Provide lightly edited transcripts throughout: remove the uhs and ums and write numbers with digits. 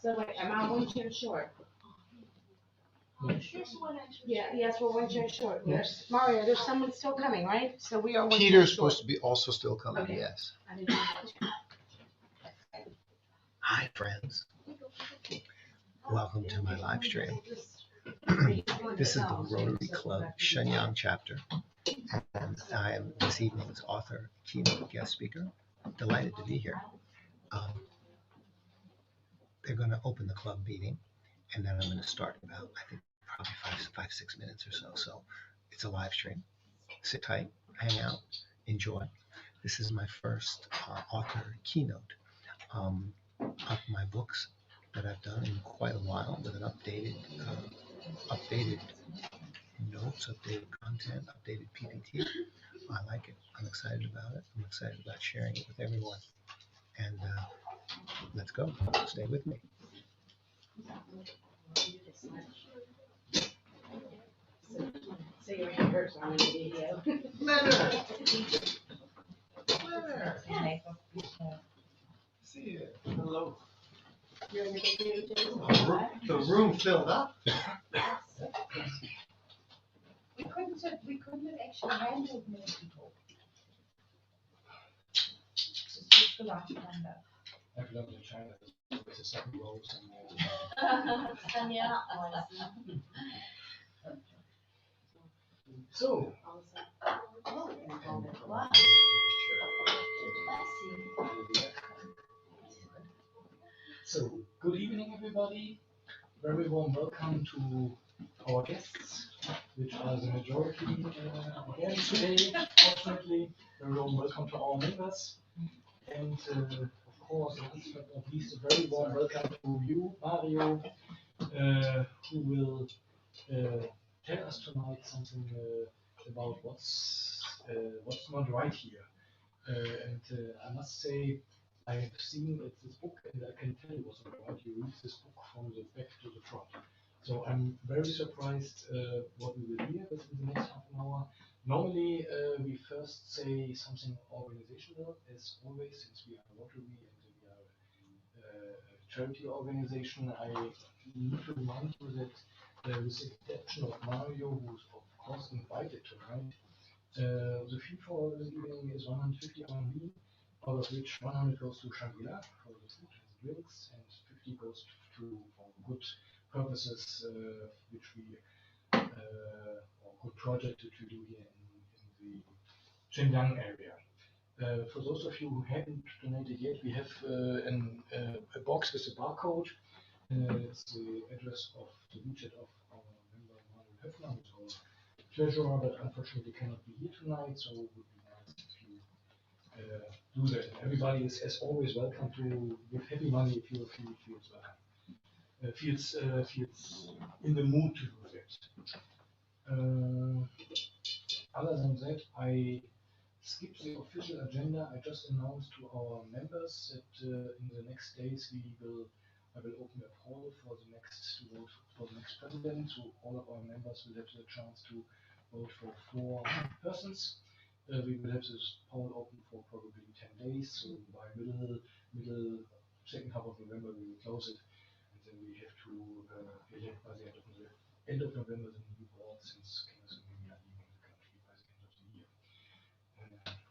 So wait, I'm on one chair short. Yeah, yes, we're one chair short. Yes. Mario, there's someone still coming, right? So we are one chair Peter's short. supposed to be also still coming, Okay. yes. I didn't know that. Hi, friends. Welcome to my live stream. This is the Rotary Club Shenyang chapter, and I am this evening's author, keynote guest speaker. Delighted to be here. They're going to open the club meeting, and then I'm going to start about, I think, probably 6 minutes or so. So it's a live stream. Sit tight, hang out, enjoy. This is my first author keynote of my books that I've done in quite a while with an updated notes, updated content, updated PPT. I like it. I'm excited about it. I'm excited about sharing it with everyone. And let's go. Stay with me. So you're in person on the video. Claire. See you. Hello. You're in the video too? The room filled up. We couldn't actually handle many people. Just the last number. I've learned in China there's a second row somewhere. So, Wow. so good evening, everybody. Very warm welcome to our guests, which are the majority again today. Fortunately, very warm welcome to our members, and of course, last but not least, a very warm welcome to you, Mario, who will tell us tonight something about what's not right here. And I must say, I have seen this book, and I can tell you what's not right. You read this book from the back to the front. So I'm very surprised what we will hear within the next half an hour. Normally, we first say something organizational, as always, since we are Rotary and we are a charity organization. I need to remind you that with the exception of Mario, who's of course invited tonight, the fee for this evening is 150 RMB, out of which 100 goes to Shangrila for the food and drinks, and 50 goes to for good purposes, which we or good project which we do here in the Shenyang area. For those of you who haven't donated yet, we have a box with a barcode. It's the address of the widget of our member Manuel Höfner, who's our treasurer, but unfortunately cannot be here tonight, so it would be nice if you do that. Everybody is, as always, welcome to give heavy money if you feels welcome. Feels in the mood to do that. Other than that, I skipped the official agenda. I just announced to our members that in the next days I will open a poll for the next president. So all of our members will have the chance to vote for 4 persons. We will have this poll open for probably 10 days. So by middle second half of November we will close it, and then we have to elect by the end of November the new board, since Keynote may are leaving the country by the end of the year.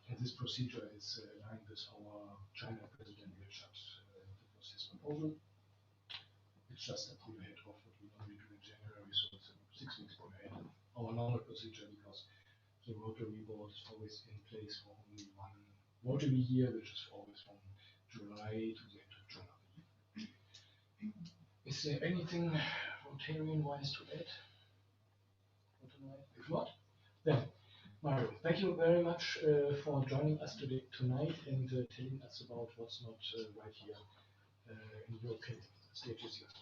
And this procedure is aligned with our China President Richard. That was his proposal. It's just a pull ahead of what we normally do in January, so it's 6 weeks pull ahead of our normal procedure, because the Rotary board is always in place for only one Rotary year, which is always from July to the end of July. Is there anything Rotarian-wise to add for tonight? If not, then Mario, thank you very much for joining us tonight and telling us about what's not right here in your opinion. The stage is yours.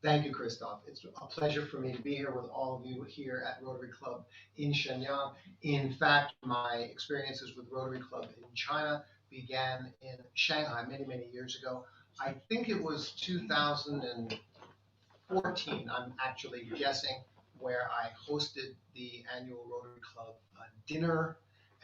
Thank you, Christoph. It's a pleasure for me to be here with all of you here at Rotary Club in Shenyang. In fact, my experiences with Rotary Club in China began in Shanghai many, many years ago. I think it was 2014, I'm actually guessing, where I hosted the annual Rotary Club dinner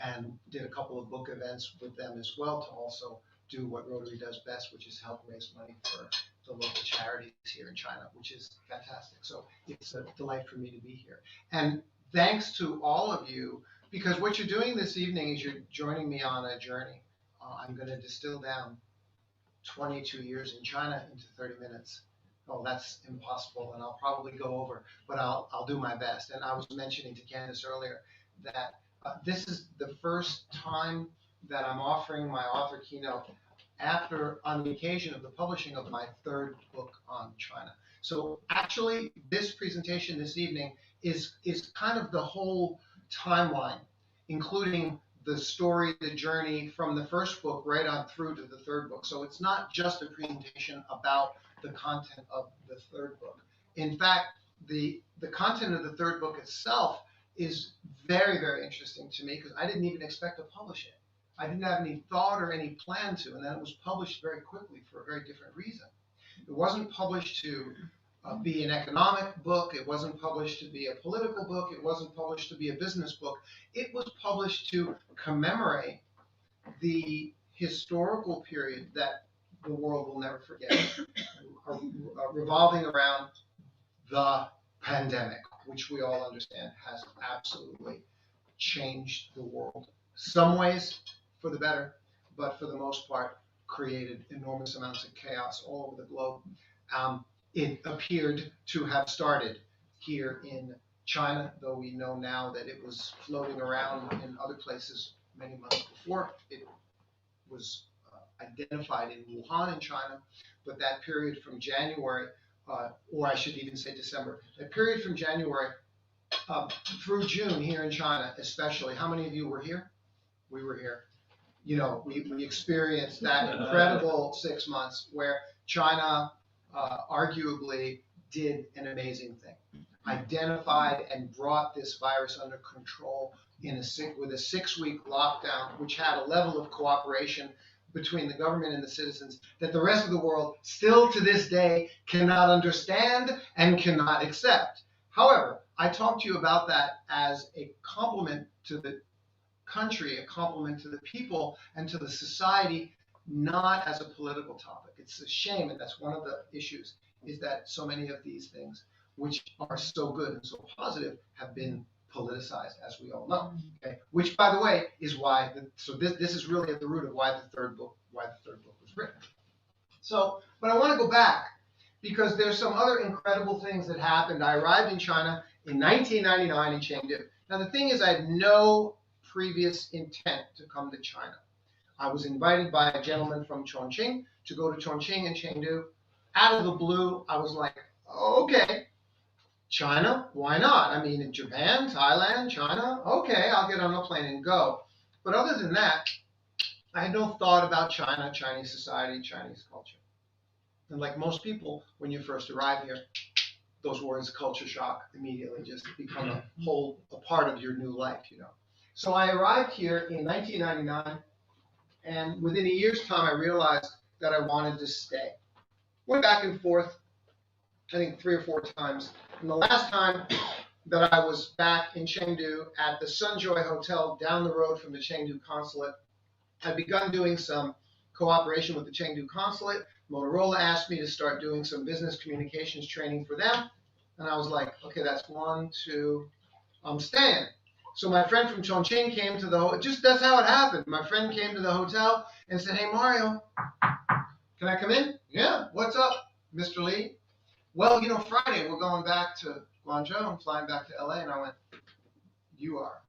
and did a couple of book events with them as well to also do what Rotary does best, which is help raise money for the local charities here in China, which is fantastic. So it's a delight for me to be here. And thanks to all of you, because what you're doing this evening is you're joining me on a journey. I'm going to distill down 22 years in China into 30 minutes. Oh, that's impossible, and I'll probably go over, but I'll do my best. And I was mentioning to Candace earlier that this is the first time that I'm offering my author keynote on the occasion of the publishing of my third book on China. So actually, this presentation this evening is kind of the whole timeline, including the story, the journey from the first book right on through to the third book. So it's not just a presentation about the content of the third book. In fact, the content of the third book itself is very, very interesting to me because I didn't even expect to publish it. I didn't have any thought or any plan to, and then it was published very quickly for a very different reason. It wasn't published to be an economic book. It wasn't published to be a political book. It wasn't published to be a business book. It was published to commemorate the historical period that the world will never forget, revolving around the pandemic, which we all understand has absolutely changed the world. Some ways for the better, but for the most part, created enormous amounts of chaos all over the globe. It appeared to have started here in China, though we know now that it was floating around in other places many months before. It was identified in Wuhan in China, but that period from January, or I should even say December, that period from January through June here in China especially, how many of you were here? We were here. You know, we experienced that incredible 6 months where China arguably did an amazing thing. Identified and brought this virus under control with a 6-week lockdown, which had a level of cooperation between the government and the citizens that the rest of the world still to this day cannot understand and cannot accept. However, I talked to you about that as a compliment to the country, a compliment to the people and to the society, not as a political topic. It's a shame, and that's one of the issues, is that so many of these things, which are so good and so positive, have been politicized, as we all know. Okay, which, by the way, is why. This is really at the root of why the third book was written. So, but I want to go back because there's some other incredible things that happened. I arrived in China in 1999 in Chengdu. Now the thing is, I had no previous intent to come to China. I was invited by a gentleman from Chongqing to go to Chongqing and Chengdu. Out of the blue, I was like, oh, okay, China, why not? I mean, in Japan, Thailand, China, okay, I'll get on a plane and go. But other than that, I had no thought about China, Chinese society, Chinese culture. And like most people, when you first arrive here, those words, culture shock, immediately just become a part of your new life, you know. So I arrived here in 1999, and within a year's time, I realized that I wanted to stay. Went back and forth, I think 3 or 4 times. And the last time that I was back in Chengdu at the Sunjoy Hotel down the road from the Chengdu consulate, I'd begun doing some cooperation with the Chengdu consulate. Motorola asked me to start doing some business communications training for them. And I was like, okay, that's 1, 2, I'm staying. So my friend from Chongqing came to that's how it happened. My friend came to the hotel and said, hey, Mario, can I come in? Yeah, what's up, Mr. Lee? Well, you know, Friday we're going back to Guangzhou. I'm flying back to LA. And I went, you are.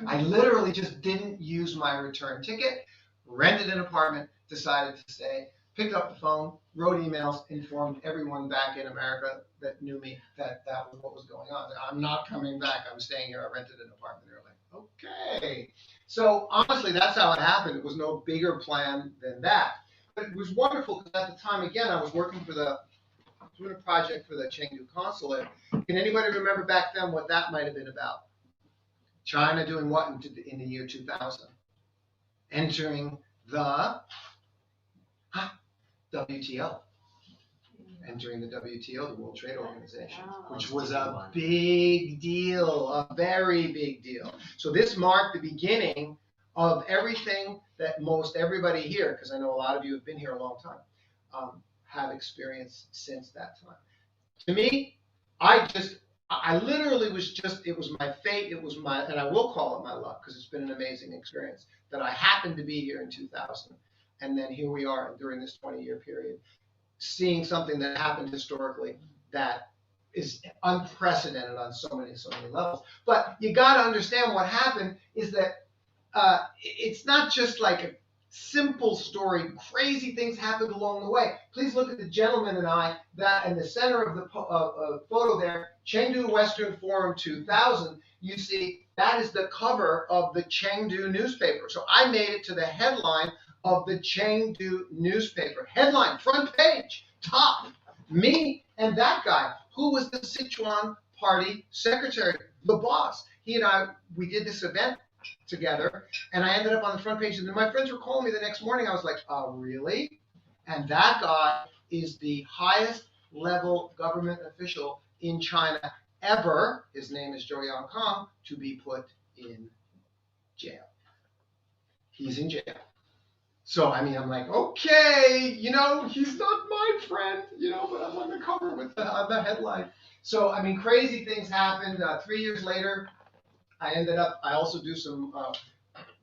I literally just didn't use my return ticket, rented an apartment, decided to stay, picked up the phone, wrote emails, informed everyone back in America that knew me that was what was going on. I'm not coming back. I'm staying here. I rented an apartment. They were like, okay. So honestly, that's how it happened. It was no bigger plan than that. But it was wonderful because at the time, again, I was doing a project for the Chengdu consulate. Can anybody remember back then what that might have been about? China doing what in the year 2000? Entering the WTO. entering the WTO, the World Trade Organization, Oh. which was a big deal, a very big deal. So this marked the beginning of everything that most everybody here, because I know a lot of you have been here a long time, have experienced since that time. To me, I literally was just, it was my fate, it was my, and I will call it my luck, because it's been an amazing experience, that I happened to be here in 2000. And then here we are during this 20-year period, seeing something that happened historically that is unprecedented on so many levels. But you got to understand what happened is that it's not just like a simple story. Crazy things happened along the way. Please look at the gentleman and I, that in the center of the photo there, Chengdu Western Forum 2000. You see, that is the cover of the Chengdu newspaper. So I made it to the headline of the Chengdu newspaper. Headline, front page, top. Me and that guy, who was the Sichuan Party secretary, the boss. He and I, we did this event together, and I ended up on the front page. And then my friends were calling me the next morning. I was like, really? And that guy is the highest level government official in China ever. His name is Zhou Yangkang, to be put in jail. He's in jail. So, I mean, I'm like, okay, you know, he's not my friend, you know, but I'm on the cover with the headline. So, I mean, crazy things happened. 3 years later, I also do some,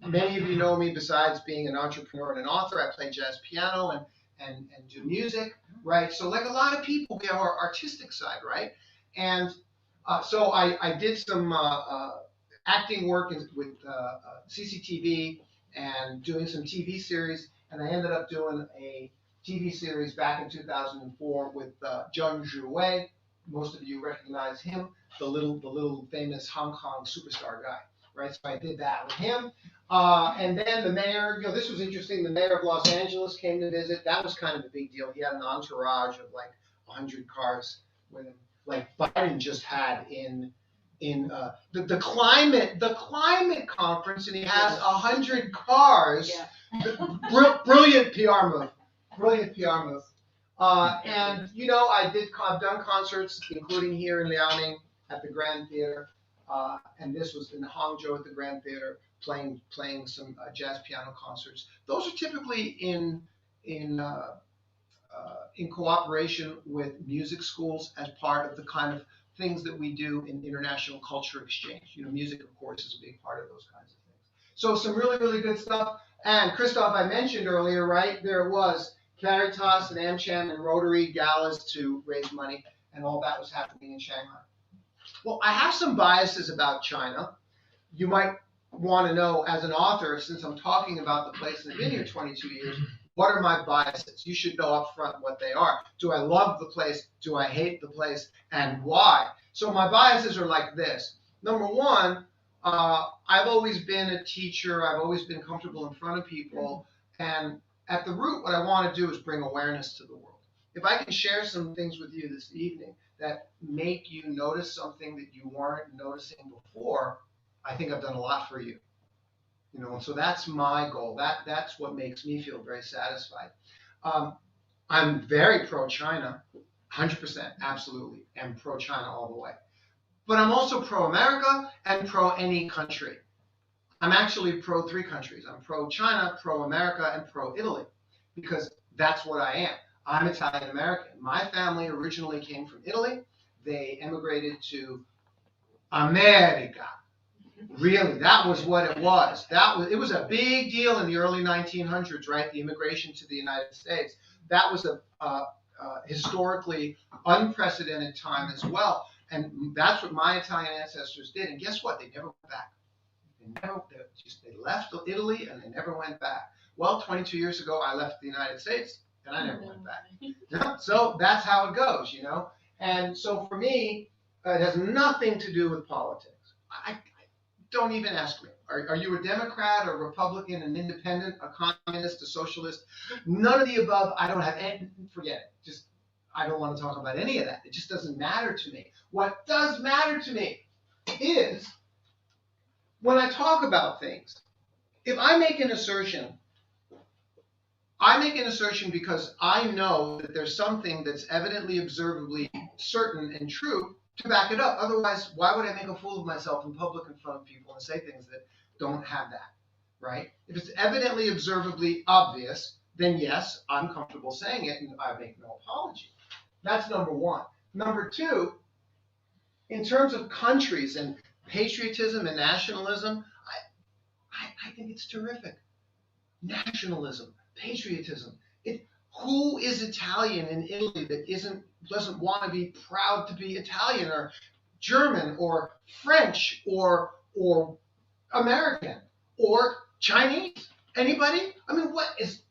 many of you know me besides being an entrepreneur and an author. I play jazz piano and do music, right? So like a lot of people, we have our artistic side, right? And so I did some acting work with CCTV and doing some TV series, and I ended up doing a TV series back in 2004 with Zheng Zhiwei. Most of you recognize him, the little famous Hong Kong superstar guy, right? So I did that with him. And then the mayor, you know, this was interesting. The mayor of Los Angeles came to visit. That was kind of a big deal. He had an entourage of like 100 cars with him, like Biden just had in the climate conference, and he has 100 cars. Yeah. Brilliant PR move. Brilliant PR move. And you know, I've done concerts, including here in Liaoning at the Grand Theater, and this was in Hangzhou at the Grand Theater, playing some jazz piano concerts. Those are typically in cooperation with music schools as part of the kind of things that we do in international culture exchange. You know, music, of course, is a big part of those kinds of things. So some really, really good stuff. And Christoph, I mentioned earlier, right, there was Caritas and AmCham and Rotary galas to raise money, and all that was happening in Shanghai. Well, I have some biases about China. You might want to know, as an author, since I'm talking about the place and I've been here 22 years, what are my biases? You should know up front what they are. Do I love the place? Do I hate the place? And why? So my biases are like this. Number one, I've always been a teacher. I've always been comfortable in front of people. And at the root, what I want to do is bring awareness to the world. If I can share some things with you this evening that make you notice something that you weren't noticing before, I think I've done a lot for you. You know, and so that's my goal. That's what makes me feel very satisfied. I'm very pro-China, 100%, absolutely, and pro-China all the way. But I'm also pro-America and pro any country. I'm actually pro 3 countries. I'm pro-China, pro-America, and pro-Italy, because that's what I am. I'm Italian-American. My family originally came from Italy. They emigrated to America. Really, that was what it was. It was a big deal in the early 1900s, right? The immigration to the United States. That was a historically unprecedented time as well. And that's what my Italian ancestors did. And guess what? They never went back. They left Italy and they never went back. Well, 22 years ago, I left the United States and I never went back. Yeah, so that's how it goes, you know? And so for me, it has nothing to do with politics. Don't even ask me. Are you a Democrat, a Republican, an independent, a communist, a socialist? None of the above. I don't have any, forget it. Just, I don't want to talk about any of that. It just doesn't matter to me. What does matter to me is when I talk about things, if I make an assertion I make an assertion because I know that there's something that's evidently, observably certain and true to back it up. Otherwise, why would I make a fool of myself in public in front of people and say things that don't have that, right? If it's evidently, observably obvious, then yes, I'm comfortable saying it and I make no apology. That's number one. Number two, in terms of countries and patriotism and nationalism, I think it's terrific. Nationalism, patriotism. Who is Italian in Italy that doesn't want to be proud to be Italian or German or French or American or Chinese? Anybody? I mean,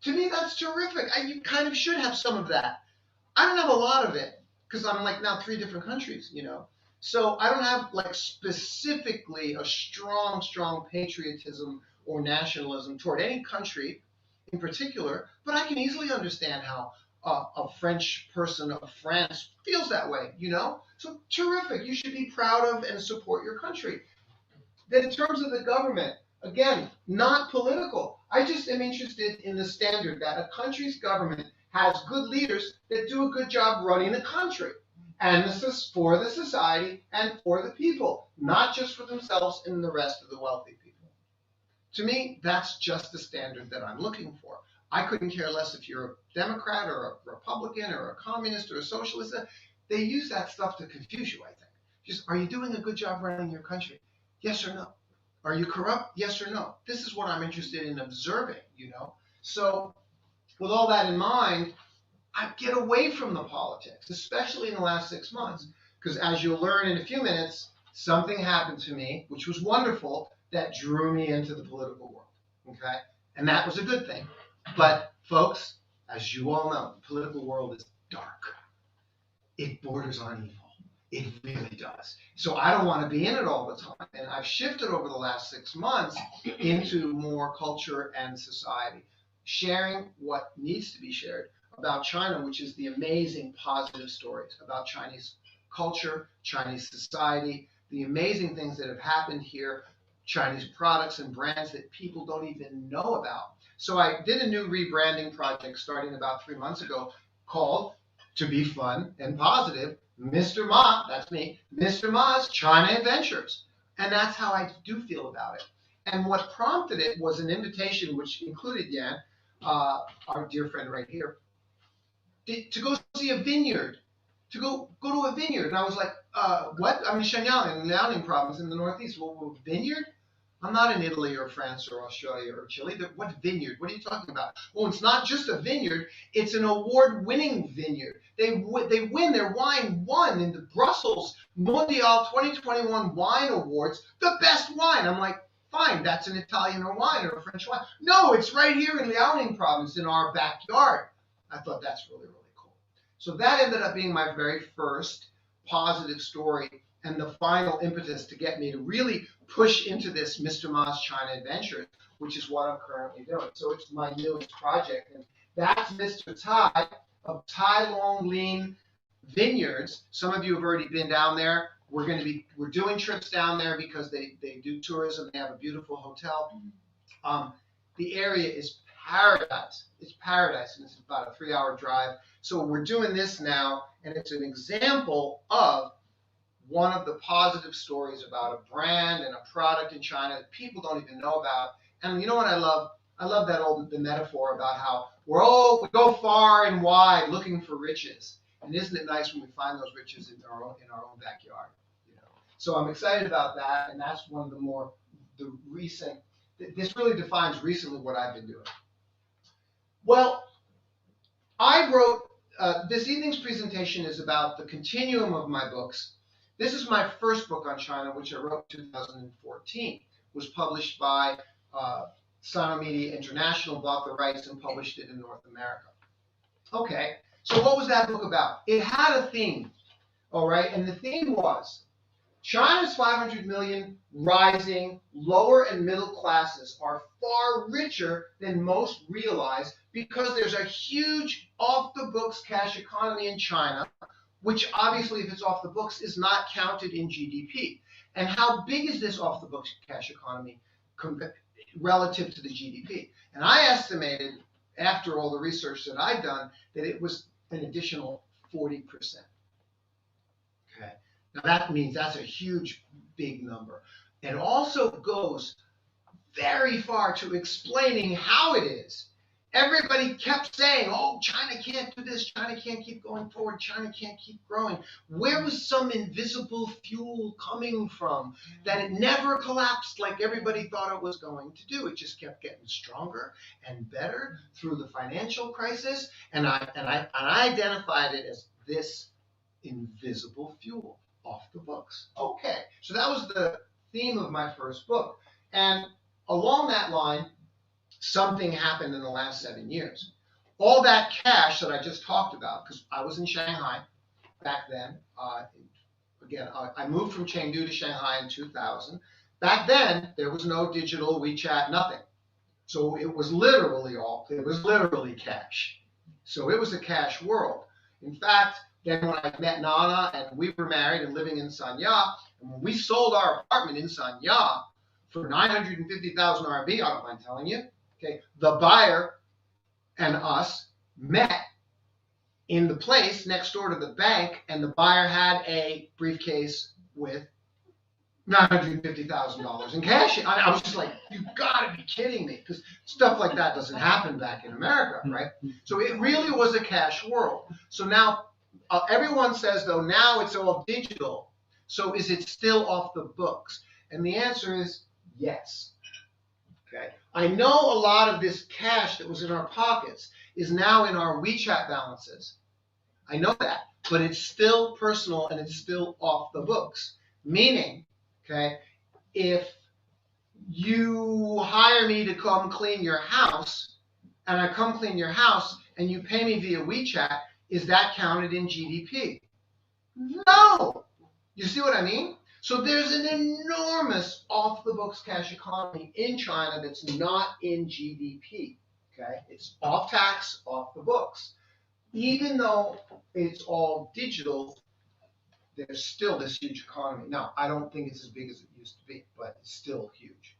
to me, that's terrific. You kind of should have some of that. I don't have a lot of it because I'm like now 3 different countries, So I don't have like specifically a strong patriotism or nationalism toward any country in particular, but I can easily understand how a French person of France feels that way, So terrific. You should be proud of and support your country. Then in terms of the government, again, not political. I just am interested in the standard that a country's government has good leaders that do a good job running the country. And this is for the society and for the people, not just for themselves and the rest of the wealthy people. To me, that's just the standard that I'm looking for. I couldn't care less if you're a Democrat or a Republican or a communist or a socialist. They use that stuff to confuse you, I think. Just, are you doing a good job running your country? Yes or no? Are you corrupt? Yes or no? This is what I'm interested in observing, So with all that in mind, I get away from the politics, especially in the last 6 months, because as you'll learn in a few minutes, something happened to me, which was wonderful, that drew me into the political world, okay? And that was a good thing. But folks, as you all know, the political world is dark. It borders on evil. It really does. So I don't want to be in it all the time. And I've shifted over the last 6 months into more culture and society, sharing what needs to be shared about China, which is the amazing positive stories about Chinese culture, Chinese society, the amazing things that have happened here, Chinese products and brands that people don't even know about. So I did a new rebranding project starting about 3 months ago called, to be fun and positive, Mr. Ma, that's me, Mr. Ma's China Adventures. And that's how I do feel about it. And what prompted it was an invitation which included Yan, our dear friend right here, to go see a vineyard, to go to a vineyard. And I was like, what? I'm in Shenyang, in Liaoning province in the northeast. Well, vineyard? I'm not in Italy or France or Australia or Chile. What vineyard? What are you talking about? Well, it's not just a vineyard. It's an award-winning vineyard. They win. Their wine won in the Brussels Mondial 2021 Wine Awards, the best wine. I'm like, fine, that's an Italian or wine or a French wine. No, it's right here in Liaoning province in our backyard. I thought that's really, really cool. So that ended up being my very first positive story and the final impetus to get me to really push into this Mr. Ma's China Adventures, which is what I'm currently doing. So it's my newest project. And that's Mr. Tai of Tai Long Lean Vineyards. Some of you have already been down there. We're doing trips down there because they do tourism. They have a beautiful hotel. The area is paradise. It's paradise, and it's about a 3-hour drive. So we're doing this now, and it's an example of one of the positive stories about a brand and a product in China that people don't even know about. And you know what I love? I love the metaphor about how we go far and wide looking for riches. And isn't it nice when we find those riches in our own backyard? So I'm excited about that, and that's one of the recent. This really defines recently what I've been doing. Well, I wrote this evening's presentation is about the continuum of my books. This is my first book on China, which I wrote in 2014. It was published by Sino Media International, bought the rights and published it in North America. Okay, so what was that book about? It had a theme, all right, and the theme was China's 500 million rising lower and middle classes are far richer than most realize because there's a huge off-the-books cash economy in China, which obviously, if it's off the books, is not counted in GDP. And how big is this off-the-books cash economy relative to the GDP? And I estimated, after all the research that I'd done, that it was an additional 40%. Okay, now that means that's a huge, big number. It also goes very far to explaining how it is. Everybody kept saying, oh, China can't do this, China can't keep going forward, China can't keep growing. Where was some invisible fuel coming from that it never collapsed like everybody thought it was going to do? It just kept getting stronger and better through the financial crisis, and I identified it as this invisible fuel off the books. Okay, so that was the theme of my first book. And along that line, something happened in the last 7 years. All that cash that I just talked about, because I was in Shanghai back then. I moved from Chengdu to Shanghai in 2000. Back then, there was no digital WeChat, nothing. So it was literally cash. So it was a cash world. In fact, then when I met Nana and we were married and living in Sanya, and when we sold our apartment in Sanya for 950,000 RMB, I don't mind telling you, okay, the buyer and us met in the place next door to the bank, and the buyer had a briefcase with $950,000 in cash. I was just like, you gotta be kidding me, because stuff like that doesn't happen back in America, right? So it really was a cash world. So now everyone says, though, now it's all digital. So is it still off the books? And the answer is yes. Okay. I know a lot of this cash that was in our pockets is now in our WeChat balances. I know that, but it's still personal and it's still off the books. Meaning, okay, if you hire me to come clean your house, and I come clean your house, and you pay me via WeChat, is that counted in GDP? No. You see what I mean? So there's an enormous off-the-books cash economy in China that's not in GDP, okay? It's off tax, off the books. Even though it's all digital, there's still this huge economy. Now, I don't think it's as big as it used to be, but it's still huge.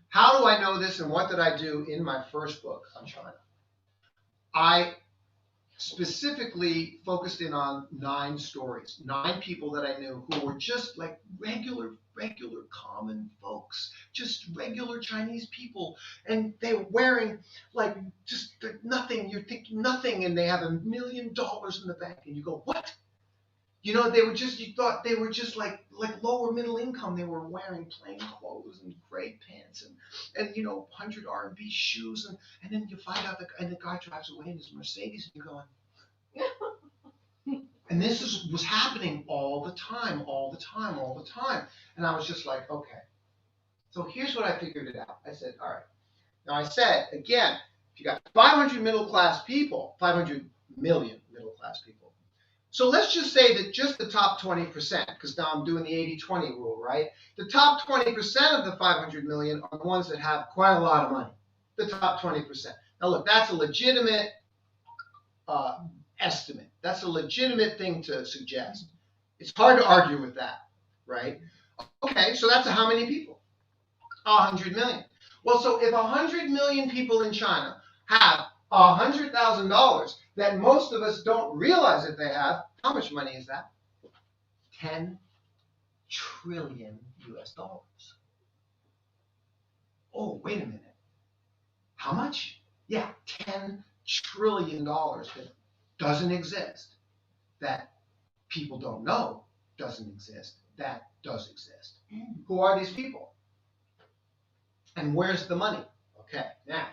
How do I know this, and what did I do in my first book on China? I specifically focused in on 9 stories, 9 people that I knew who were just like regular common folks, just regular Chinese people, and they were wearing like just nothing. You're thinking nothing, and they have $1 million in the bank, and you go, what? You know, you thought they were just like lower middle income. They were wearing plain clothes and gray pants and 100 RMB shoes, and then you find out and the guy drives away in his Mercedes, and you're going, and this was happening all the time. And I was just like, okay. So here's what I figured it out. I said, all right. Now I said, again, if you got 500 million middle class people, so let's just say that just the top 20%, because now I'm doing the 80-20 rule, right? The top 20% of the 500 million are the ones that have quite a lot of money. The top 20%. Now look, that's a legitimate estimate. That's a legitimate thing to suggest. It's hard to argue with that, right? Okay, so that's how many people? 100 million. Well, so if 100 million people in China have $100,000 that most of us don't realize that they have, how much money is that? 10 trillion US dollars. Oh, wait a minute. How much? Yeah, $10 trillion that doesn't exist, that people don't know doesn't exist, that does exist. Who are these people? And where's the money? Okay, now,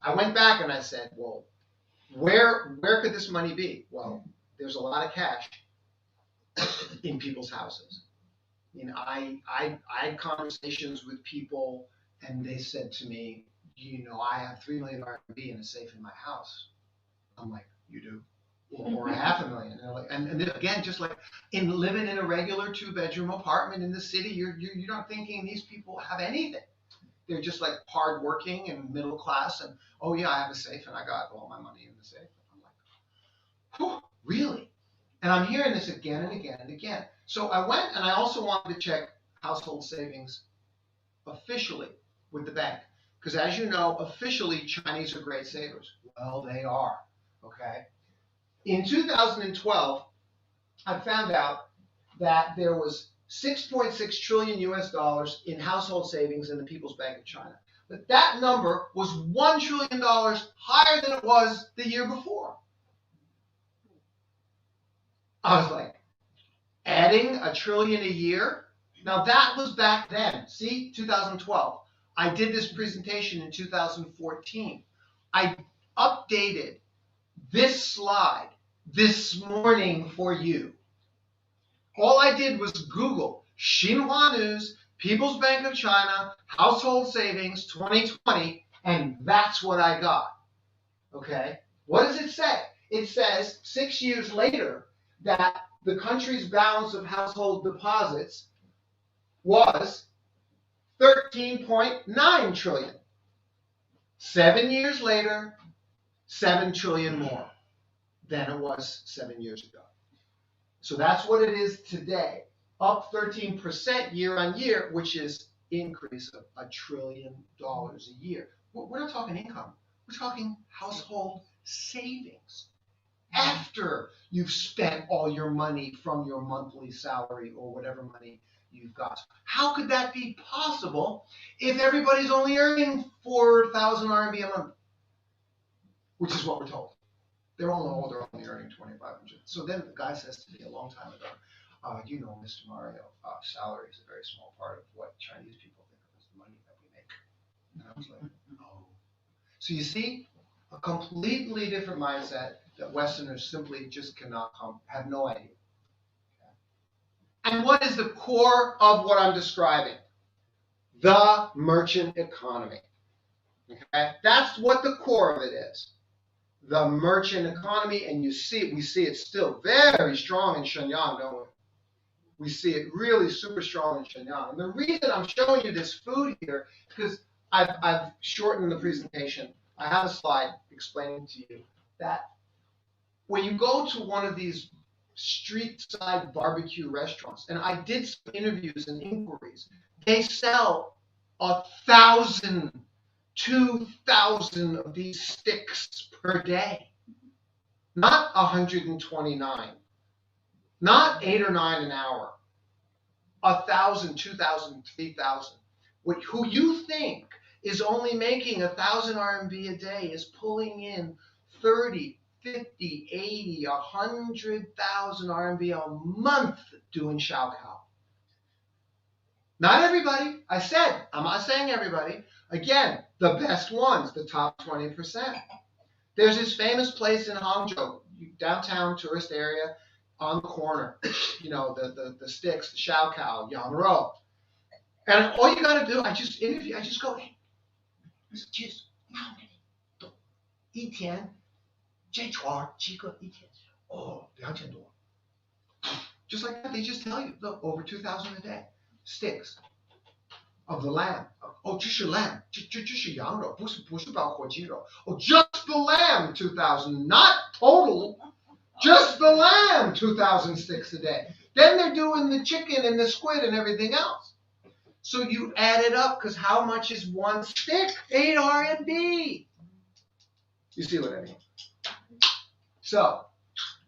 I went back and I said, well, where could this money be? Well, there's a lot of cash in people's houses. I had conversations with people, and they said to me, I have 3 million RMB in a safe in my house. I'm like, you do? Or 500,000. And they're like, and then again, just like living in a regular 2-bedroom apartment in the city, you're not thinking these people have anything. They're just like hardworking and middle class, and oh yeah, I have a safe and I got all my money in the safe. I'm like, whew, really? And I'm hearing this again and again and again. So I went, and I also wanted to check household savings officially with the bank. Because as you know, officially Chinese are great savers. Well, they are, okay? In 2012, I found out that there was 6.6 trillion US dollars in household savings in the People's Bank of China. But that number was $1 trillion higher than it was the year before. I was like, adding $1 trillion a year? Now that was back then. See, 2012. I did this presentation in 2014. I updated this slide this morning for you. All I did was Google Xinhua News, People's Bank of China, household savings 2020, and that's what I got. Okay? What does it say? It says 6 years later that the country's balance of household deposits was 13.9 trillion. 7 years later, 7 trillion more than it was 7 years ago. So that's what it is today, up 13% year on year, which is increase of $1 trillion a year. We're not talking income. We're talking household savings. After you've spent all your money from your monthly salary or whatever money you've got. How could that be possible if everybody's only earning 4,000 RMB a month? Which is what we're told. They're only earning 2,500. So then the guy says to me a long time ago, you know, Mr. Mario, salary is a very small part of what Chinese people think of as the money that we make. And I was like, oh. So you see, a completely different mindset that Westerners simply just cannot have no idea. Okay. And what is the core of what I'm describing? The merchant economy. Okay? That's what the core of it is. The merchant economy, and we see it still very strong in Shenyang, don't we? We see it really super strong in Shenyang. And the reason I'm showing you this food here is because I've shortened the presentation. I have a slide explaining to you that when you go to one of these street side barbecue restaurants, and I did some interviews and inquiries, they sell 1,000, 2,000 of these sticks per day. Not 129. Not 8 or 9 an hour. 1,000, 2,000, 3,000. Who you think is only making 1,000 RMB a day is pulling in 30, 50, 80, 100,000 RMB a month doing Xiao Kao. Not everybody. I said, I'm not saying everybody. Again, the best ones, the top 20%. There's this famous place in Hangzhou, downtown tourist area, on the corner. You know, the sticks, the Xiao Kao, Yang Rou. And all you got to do, I just go, hey, just how many? 一天这串几个一天？哦，2000多。Just like that, they just tell you, look, over 2,000 a day. Sticks of the lamb. Oh, 这是 lamb. 这是羊肉，不是包括鸡肉。Oh, just the lamb, 2,000, not total. Just the lamb, 2,000 sticks a day. Then they're doing the chicken and the squid and everything else. So you add it up, because how much is one stick? 8 RMB. You see what I mean? So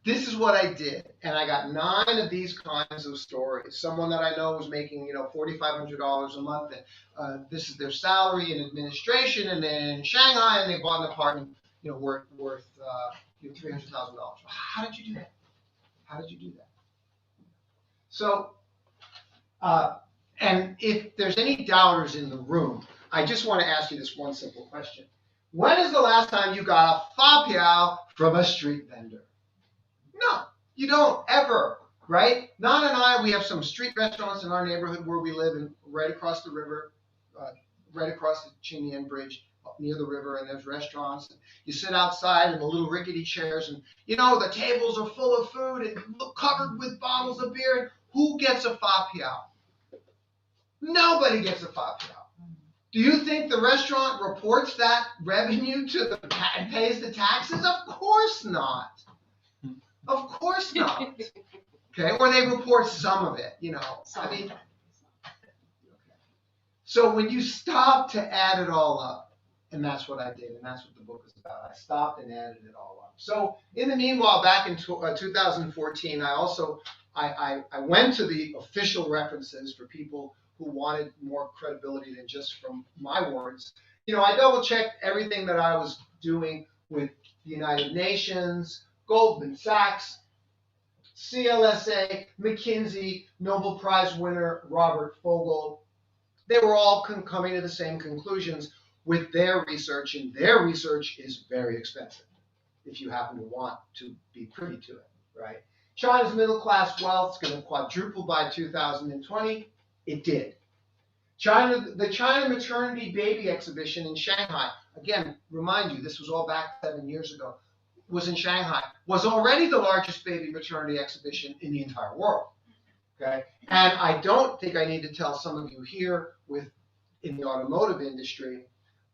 this is what I did, and I got 9 of these kinds of stories. Someone that I know was making, $4,500 a month. And, this is their salary in administration, and then in Shanghai, and they bought an apartment, worth $300,000. How did you do that? How did you do that? So, and if there's any doubters in the room, I just want to ask you this one simple question. When is the last time you got a fa piao from a street vendor? No, you don't ever, right? Nan and I, we have some street restaurants in our neighborhood where we live, and right across the river, right across the Shenyang Bridge, near the river, and there's restaurants. And you sit outside in the little rickety chairs, and the tables are full of food and covered with bottles of beer. And who gets a fa piao? Nobody gets a fa piao. Do you think the restaurant reports that revenue and pays the taxes? Of course not. Of course not. Okay, or they report some of it, I mean. Okay. So when you stop to add it all up, and that's what I did, and that's what the book is about. I stopped and added it all up. So in the meanwhile, back in 2014, I went to the official references for people who wanted more credibility than just from my words. You know, I double checked everything that I was doing with the United Nations, Goldman Sachs, CLSA, McKinsey, Nobel Prize winner Robert Fogel. They were all coming to the same conclusions with their research, and their research is very expensive if you happen to want to be privy to it, right? China's middle class wealth is going to quadruple by 2020. It did. The China Maternity Baby Exhibition in Shanghai, again, remind you, this was all back 7 years ago, was in Shanghai, was already the largest baby maternity exhibition in the entire world. Okay? And I don't think I need to tell some of you here in the automotive industry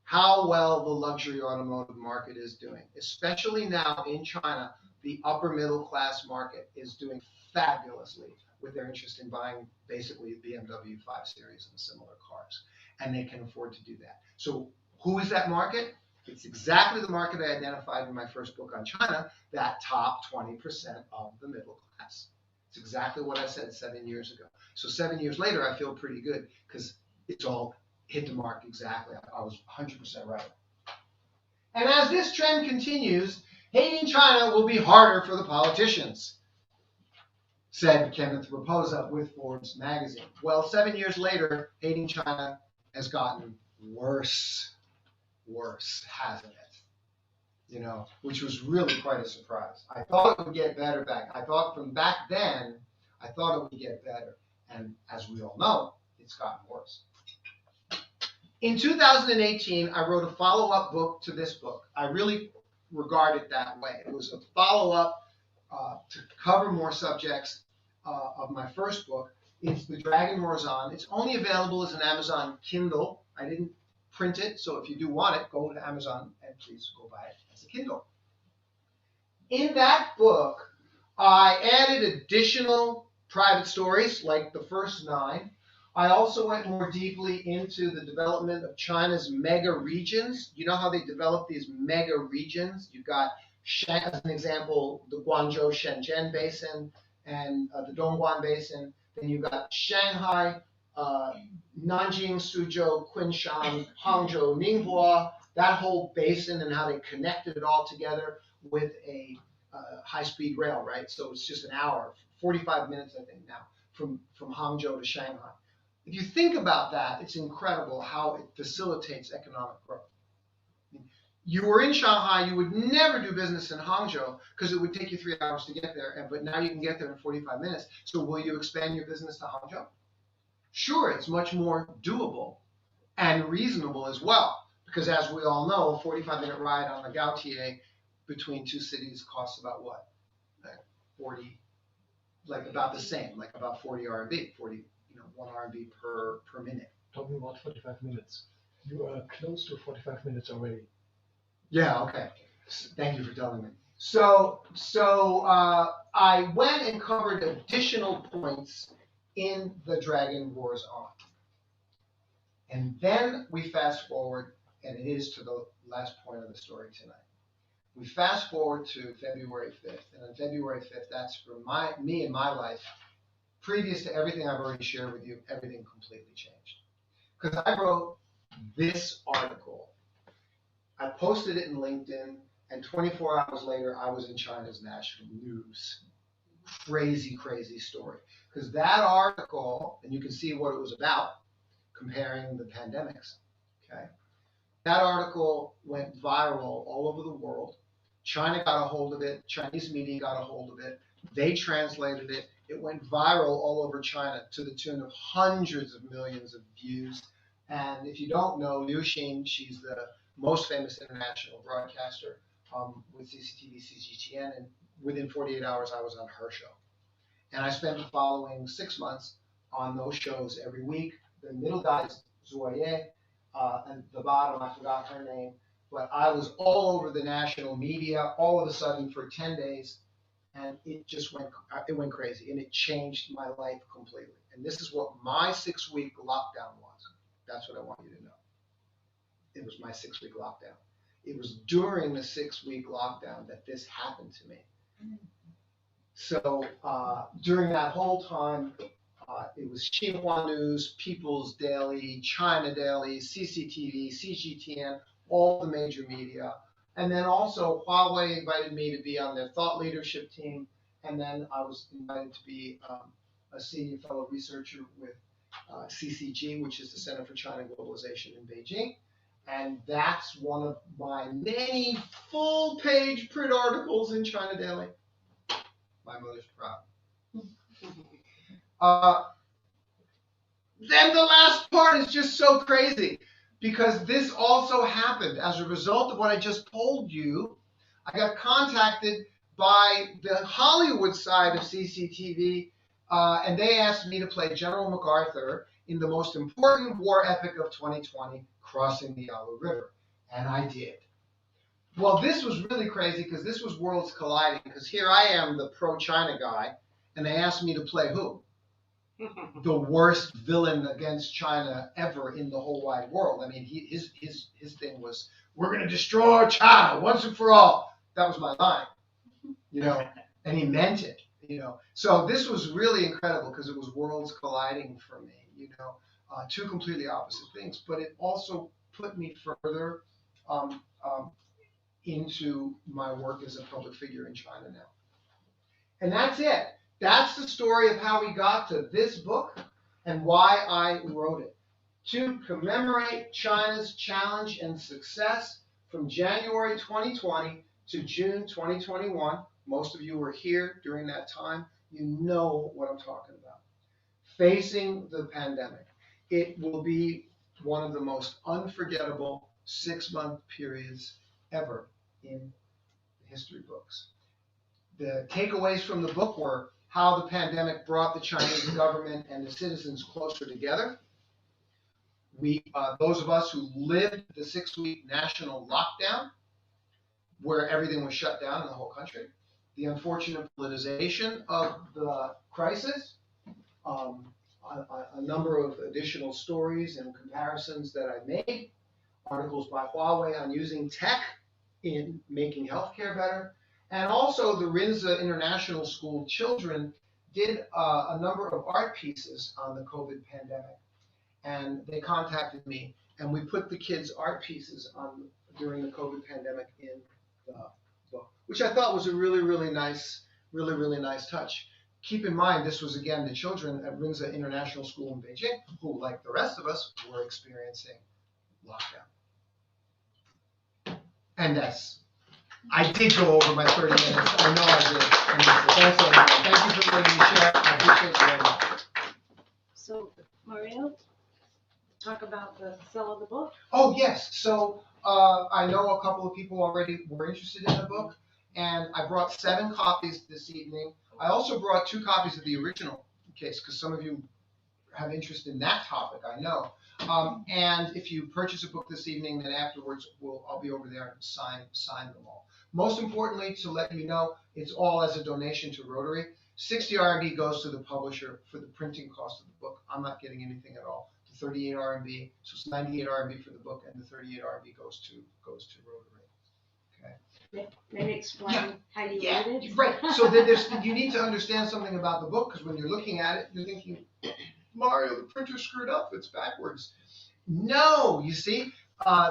how well the luxury automotive market is doing. Especially now in China, the upper middle class market is doing fabulously with their interest in buying basically BMW 5 Series and similar cars. And they can afford to do that. So who is that market? It's exactly the market I identified in my first book on China, that top 20% of the middle class. It's exactly what I said 7 years ago. So 7 years later, I feel pretty good because it's all hit the mark exactly. I was 100% right. And as this trend continues, hating China will be harder for the politicians, said Kenneth Raposa with Forbes magazine. Well, 7 years later, hating China has gotten worse, hasn't it? You know, which was really quite a surprise. I thought it would get better I thought from back then, I thought it would get better. And as we all know, it's gotten worse. In 2018, I wrote a follow-up book to this book. I really regard it that way. It was a follow-up to cover more subjects of my first book. It's The Dragon Roars On. It's only available as an Amazon Kindle. I didn't print it, so if you do want it, go to Amazon and please go buy it as a Kindle. In that book, I added additional private stories, like the first 9. I also went more deeply into the development of China's mega regions. You know how they develop these mega regions? You've got, as an example, the Guangzhou Shenzhen Basin and the Dongguan Basin. Then you've got Shanghai, Nanjing, Suzhou, Kunshan, Hangzhou, Ningbo, that whole basin and how they connected it all together with a high-speed rail, right? So it's just an hour, 45 minutes, I think now, from Hangzhou to Shanghai. If you think about that, it's incredible how it facilitates economic growth. You were in Shanghai, you would never do business in Hangzhou because it would take you 3 hours to get there, but now you can get there in 45 minutes. So will you expand your business to Hangzhou? Sure, it's much more doable and reasonable as well, because as we all know, a 45-minute ride on the Gautier between two cities costs about what? About the same, like about 40 RMB, 1 RMB per minute. Talking about 45 minutes. You are close to 45 minutes already. Yeah, okay. Thank you for telling me. So I went and covered additional points in The Dragon Roars On. And then we fast forward, and it is to the last point of the story tonight. We fast forward to February 5th, and on February 5th, that's for me and my life, previous to everything I've already shared with you, everything completely changed. Because I wrote this article. I posted it in LinkedIn, and 24 hours later, I was in China's national news. Crazy, crazy story. Because that article, and you can see what it was about, comparing the pandemics, okay? That article went viral all over the world. China got a hold of it. Chinese media got a hold of it. They translated it. It went viral all over China to the tune of hundreds of millions of views. And if you don't know, Liu Xin, she's the most famous international broadcaster with CCTV, CGTN, and within 48 hours, I was on her show. And I spent the following 6 months on those shows every week. The middle guy is Zoye, and the bottom, I forgot her name, but I was all over the national media all of a sudden for 10 days, and it just went crazy, and it changed my life completely. And this is what my 6-week lockdown was. That's what I want you to know. It was my 6-week lockdown. It was during the 6-week lockdown that this happened to me. So during that whole time, it was Xinhua News, People's Daily, China Daily, CCTV, CGTN, all the major media. And then also Huawei invited me to be on their thought leadership team. And then I was invited to be a senior fellow researcher with CCG, which is the Center for China Globalization in Beijing. And that's one of my many full-page print articles in China Daily. My mother's proud. Then the last part is just so crazy because this also happened as a result of what I just told you. I got contacted by the Hollywood side of CCTV, and they asked me to play General MacArthur in the most important war epic of 2020, Crossing the Yalu River, and I did. Well, this was really crazy because this was worlds colliding because here I am, the pro-China guy, and they asked me to play who? The worst villain against China ever in the whole wide world. I mean, his thing was, we're going to destroy China once and for all. That was my line, you know, and he meant it, you know. So this was really incredible because it was worlds colliding for me, you know, two completely opposite things. But it also put me further into my work as a public figure in China now. And that's it. That's the story of how we got to this book and why I wrote it. To commemorate China's challenge and success from January 2020 to June 2021. Most of you were here during that time. You know what I'm talking about. Facing the pandemic. It will be one of the most unforgettable 6-month periods ever in the history books. The takeaways from the book were how the pandemic brought the Chinese government and the citizens closer together. Those of us who lived the 6-week national lockdown, where everything was shut down in the whole country, the unfortunate politicization of the crisis, a number of additional stories and comparisons that I made, articles by Huawei on using tech in making healthcare better. And also the Rinza International School children did a number of art pieces on the COVID pandemic. And they contacted me, and we put the kids' art pieces on during the COVID pandemic in the book, which I thought was a really, really nice touch. Keep in mind, this was, again, the children at Rinza International School in Beijing, who, like the rest of us, were experiencing lockdown. And I did go over my 30 minutes. I know I did. And thanks, everyone. Thank you for letting me share. I appreciate it very much. So, Mario, talk about the sale of the book. Oh, yes. So I know a couple of people already were interested in the book, and I brought 7 copies this evening. I also brought 2 copies of the original case because some of you have interest in that topic, I know. And if you purchase a book this evening, then afterwards I'll be over there and sign them all. Most importantly, to let you know, it's all as a donation to Rotary. 60 RMB goes to the publisher for the printing cost of the book. I'm not getting anything at all. The 38 RMB, so it's 98 RMB for the book, and the 38 RMB goes to Rotary. Okay. Maybe explain how you wrote it. Right. So then you need to understand something about the book, because when you're looking at it, you're thinking, Mario, the printer screwed up. It's backwards. No, you see,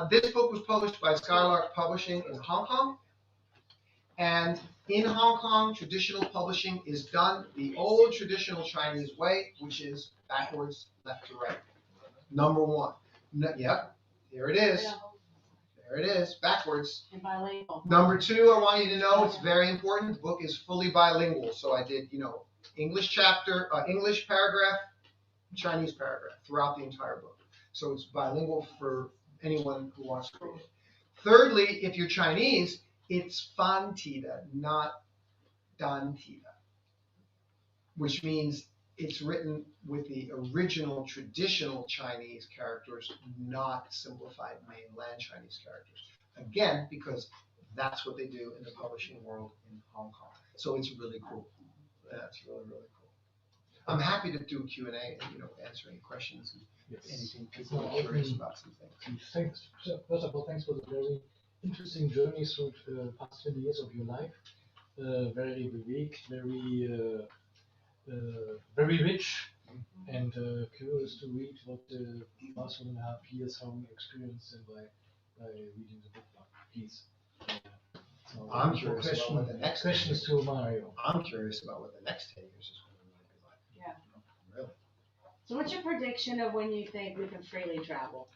this book was published by Skylark Publishing in Hong Kong. And in Hong Kong, traditional publishing is done the old traditional Chinese way, which is backwards, left to right. Number 1. Yep, here it is. There it is, backwards. And bilingual. Number 2, I want you to know, it's very important. The book is fully bilingual. So I did, English chapter, English paragraph, Chinese paragraph throughout the entire book. So it's bilingual for anyone who wants to read it. Thirdly, if you're Chinese, it's fan tida, not dan tida, which means it's written with the original traditional Chinese characters, not simplified mainland Chinese characters. Again, because that's what they do in the publishing world in Hong Kong. So it's really cool. That's really, really cool. I'm happy to do Q&A and, answer any questions and Yes. anything people are curious about some things. Thanks. First of all, thanks for the very interesting journey through the past 20 years of your life. Very unique, very rich, and curious to read what the last 1.5 years how you experienced by reading the book. Please. So I'm curious about what the next questions to Mario. I'm curious about what the next 10 years is going to be like. Yeah. Really. So what's your prediction of when you think we can freely travel?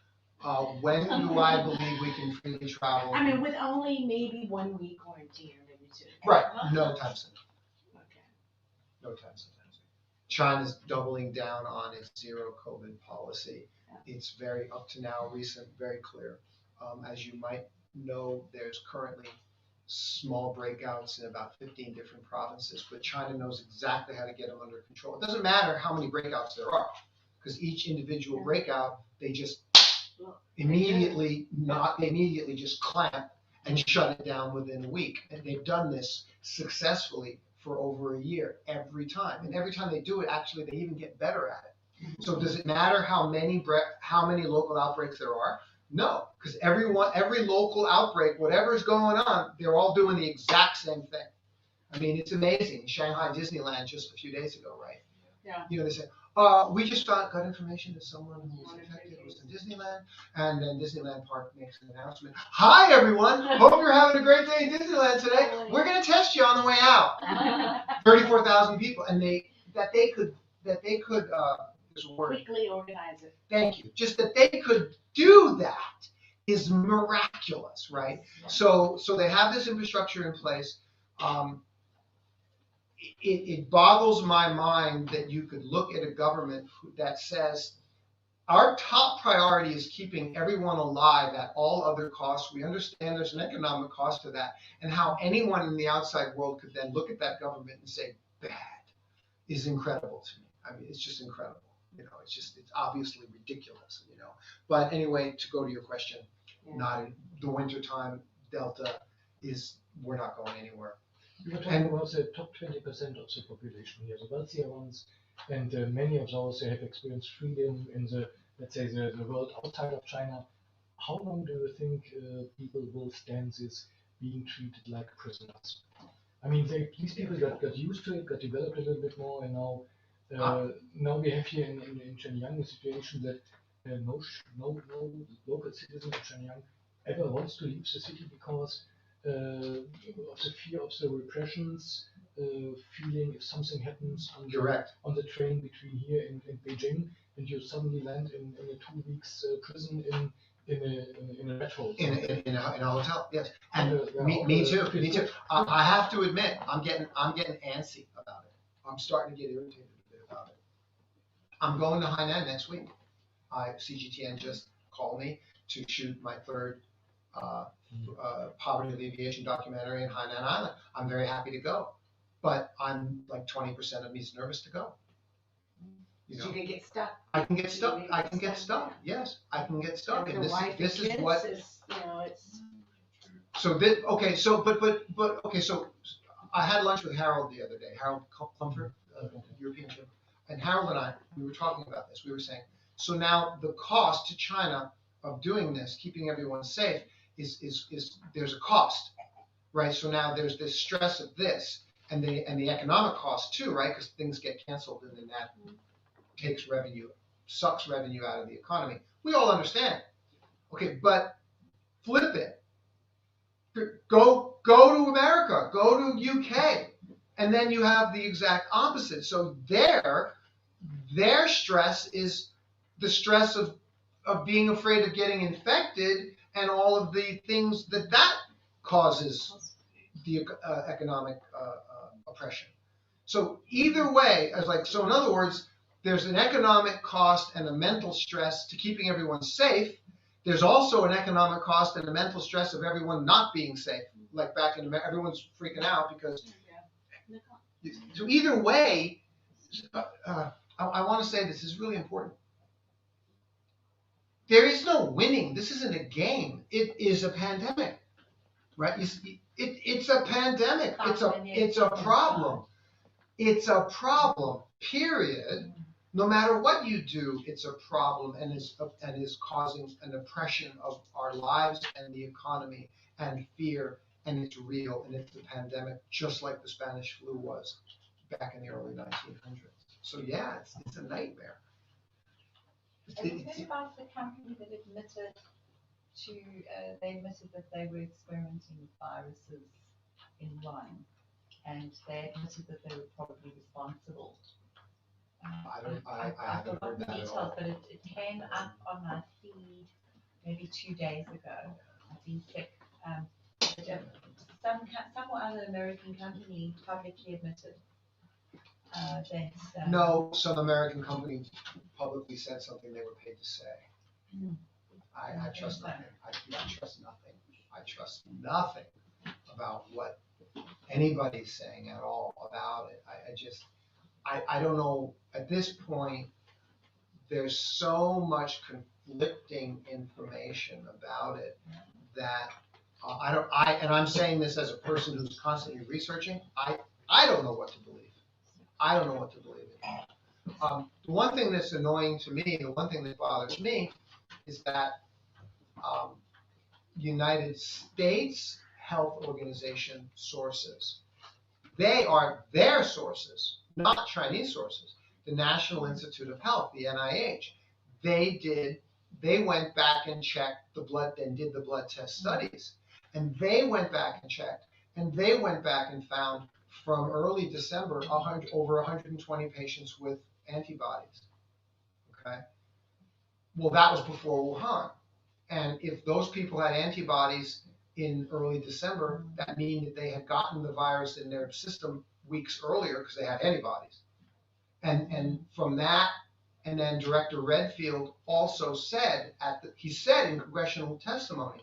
When do I believe we can freely travel? I mean, with only maybe 1 week quarantine or maybe 2. Right. No time soon. Okay. No time soon. China's doubling down on its zero COVID policy. It's very, up to now, recent, very clear. As you might know, there's currently small breakouts in about 15 different provinces, but China knows exactly how to get them under control. It doesn't matter how many breakouts there are, because each individual breakout, they just immediately just clamp and shut it down within a week. And they've done this successfully for over a year, every time. And every time they do it, actually, they even get better at it. So does it matter how many local outbreaks there are? No, because every local outbreak, whatever's going on, they're all doing the exact same thing. I mean, it's amazing. Shanghai Disneyland just a few days ago, right? Yeah. They said, we just got information that someone who was infected was in Disneyland, and then Disneyland Park makes an announcement. Hi, everyone. Hope you're having a great day in Disneyland today. We're going to test you on the way out. 34,000 people, and they could there's a word. Quickly organize it. Thank you. Just that they could do that is miraculous, right? So they have this infrastructure in place. It boggles my mind that you could look at a government that says our top priority is keeping everyone alive at all other costs. We understand there's an economic cost to that, and how anyone in the outside world could then look at that government and say bad is incredible to me. I mean, it's just incredible. It's obviously ridiculous. But anyway, to go to your question, not in the wintertime Delta we're not going anywhere. You were talking about the top 20% of the population here, the wealthier ones, and many of those have experienced freedom in the world outside of China. How long do you think people will stand this being treated like prisoners? I mean, these people got used to it, got developed a little bit more, and now we have here in Shenyang a situation that no local citizen of Shenyang ever wants to leave the city because of the fear of the repressions, feeling if something happens on the train between here and Beijing, and you suddenly land in a 2 weeks prison in a red hole. In a hotel, yes. And me too. I have to admit, I'm getting antsy about it. I'm starting to get irritated a bit about it. I'm going to Hainan next week. CGTN just called me to shoot my third poverty alleviation documentary in Hainan Island. I'm very happy to go, but I'm like 20% of me is nervous to go. You can get stuck. I can get stuck. Yes, I can get stuck. And this is what. So this, okay. So So I had lunch with Harold the other day. Harold Plumford, European Chamber, and Harold and I, we were talking about this. We were saying, so now the cost to China of doing this, keeping everyone safe, is there's a cost, right? So now there's this stress of this, and the economic cost too, right? Because things get canceled, and then that sucks revenue out of the economy. We all understand. Okay, but flip it. Go to America, go to UK, and then you have the exact opposite. So their stress is the stress of being afraid of getting infected and all of the things that causes the economic oppression. So either way, so in other words, there's an economic cost and a mental stress to keeping everyone safe. There's also an economic cost and a mental stress of everyone not being safe. Like back in America, everyone's freaking out because. So either way, I want to say this is really important. There is no winning. This isn't a game. It is a pandemic, right? It's a pandemic. It's a problem. It's a problem, period. No matter what you do, it's a problem and is causing an oppression of our lives and the economy and fear, and it's real, and it's a pandemic, just like the Spanish flu was back in the early 1900s. So yeah, it's a nightmare. Have you heard about the company that admitted they admitted that they were experimenting with viruses in wine, and they admitted that they were probably responsible. I I've haven't heard forgotten the that at details, all. but it came up on my feed maybe 2 days ago. I've been sick. Some or other American company publicly admitted that. No, some American company publicly said something they were paid to say. I trust nothing. I trust nothing. I trust nothing about what anybody's saying at all about it. I don't know. At this point, there's so much conflicting information about it that and I'm saying this as a person who's constantly researching. I don't know what to believe. I don't know what to believe in. The one thing that's annoying to me, the one thing that bothers me, is that United States Health Organization sources, they are their sources, not Chinese sources. The National Institute of Health, the NIH, they went back and checked the blood and did the blood test studies. And they went back and checked, and they went back and found from early December over 120 patients with antibodies. Okay? Well, that was before Wuhan. And if those people had antibodies in early December, that means that they had gotten the virus in their system weeks earlier because they had antibodies. And from that, and then Director Redfield also said he said in congressional testimony,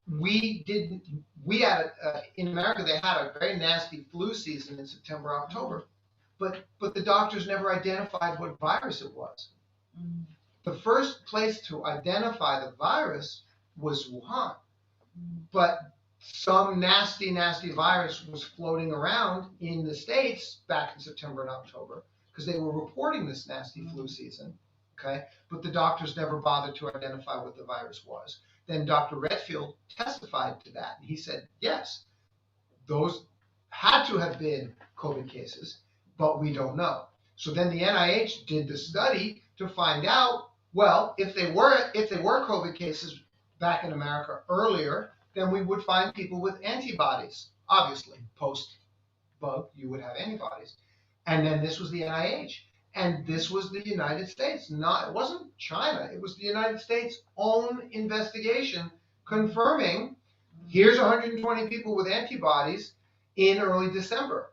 in America they had a very nasty flu season in September, October, but the doctors never identified what virus it was. The first place to identify the virus was Wuhan, but some nasty virus was floating around in the States back in September and October because they were reporting this nasty flu season, okay? But the doctors never bothered to identify what the virus was. Then Dr. Redfield testified to that, and he said, yes, those had to have been COVID cases, but we don't know. So then the NIH did the study to find out, well, if they were COVID cases back in America earlier, then we would find people with antibodies. Obviously, post-bug, you would have antibodies. And then this was the NIH. And this was the United States. It wasn't China. It was the United States' own investigation confirming here's 120 people with antibodies in early December.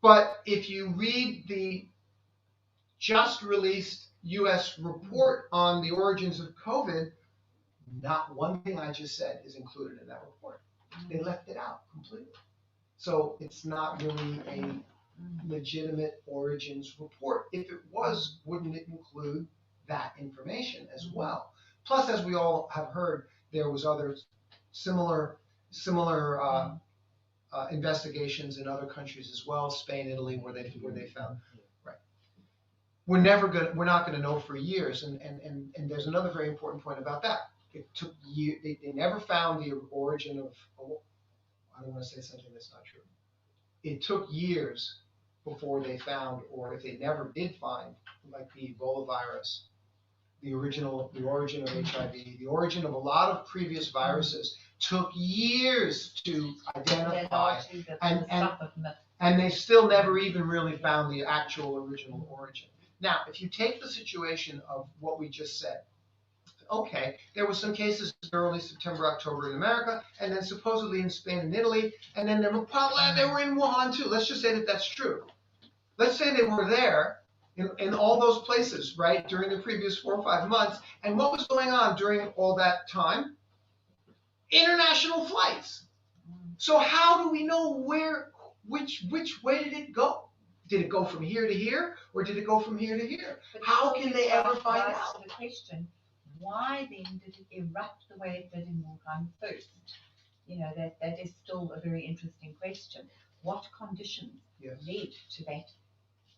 But if you read the just released U.S. report on the origins of COVID, not one thing I just said is included in that report. They left it out completely. So it's not really a legitimate origins report. If it was, wouldn't it include that information as well? Plus, as we all have heard, there was other similar investigations in other countries as well, Spain, Italy, where they found. Right. We're not gonna know for years, and there's another very important point about that. It took years. They never found the origin of. I don't want to say something that's not true. It took years before they found, or if they never did find, like the Ebola virus, the origin of HIV, the origin of a lot of previous viruses took years to identify, and they still never even really found the actual original origin. Now, if you take the situation of what we just said, okay, there were some cases in early September, October in America, and then supposedly in Spain and Italy, and then they were in Wuhan too. Let's just say that that's true. Let's say they were there in all those places, right, during the previous 4 or 5 months. And what was going on during all that time? International flights. So how do we know which way did it go? Did it go from here to here, or did it go from here to here? How can they ever find out? The question, why then did it erupt the way it did in Wuhan first? You know, that is still a very interesting question. what conditions Yes. led to that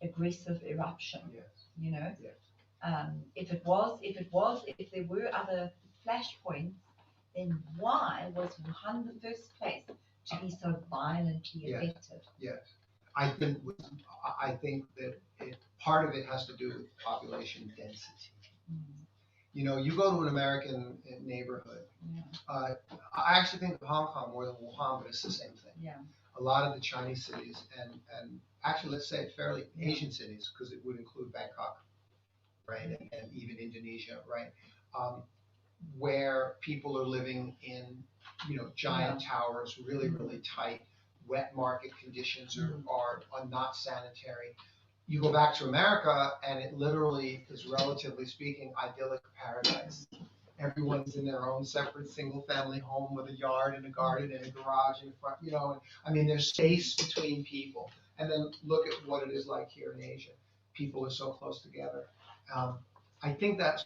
aggressive eruption. Yes. You know, Yes. if there were other flashpoints, then why was Wuhan the first place to be so violently affected? Yes. I think that part of it has to do with population density. You know, you go to an American neighborhood. I actually think of Hong Kong more than Wuhan, but it's the same thing. Yeah. A lot of the Chinese cities and actually, let's say fairly Asian cities, because it would include Bangkok, right, and even Indonesia, right, where people are living in, you know, giant towers, really, really tight. Wet market conditions are not sanitary. You go back to America, and it literally is, relatively speaking, idyllic paradise. Everyone's in their own separate single-family home with a yard and a garden and a garage in front. You know, and, I mean, there's space between people. And then look at what it is like here in Asia. People are so close together. I think that's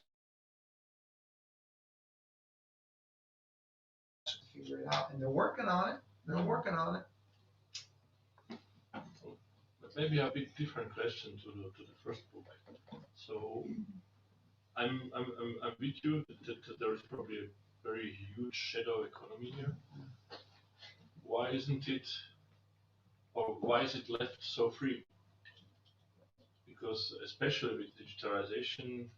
figure it out, and they're working on it. They're working on it. But maybe a bit different question to the first book. So I'm with you that there is probably a very huge shadow economy here. Why isn't it, or why is it left so free? Because especially with digitalization,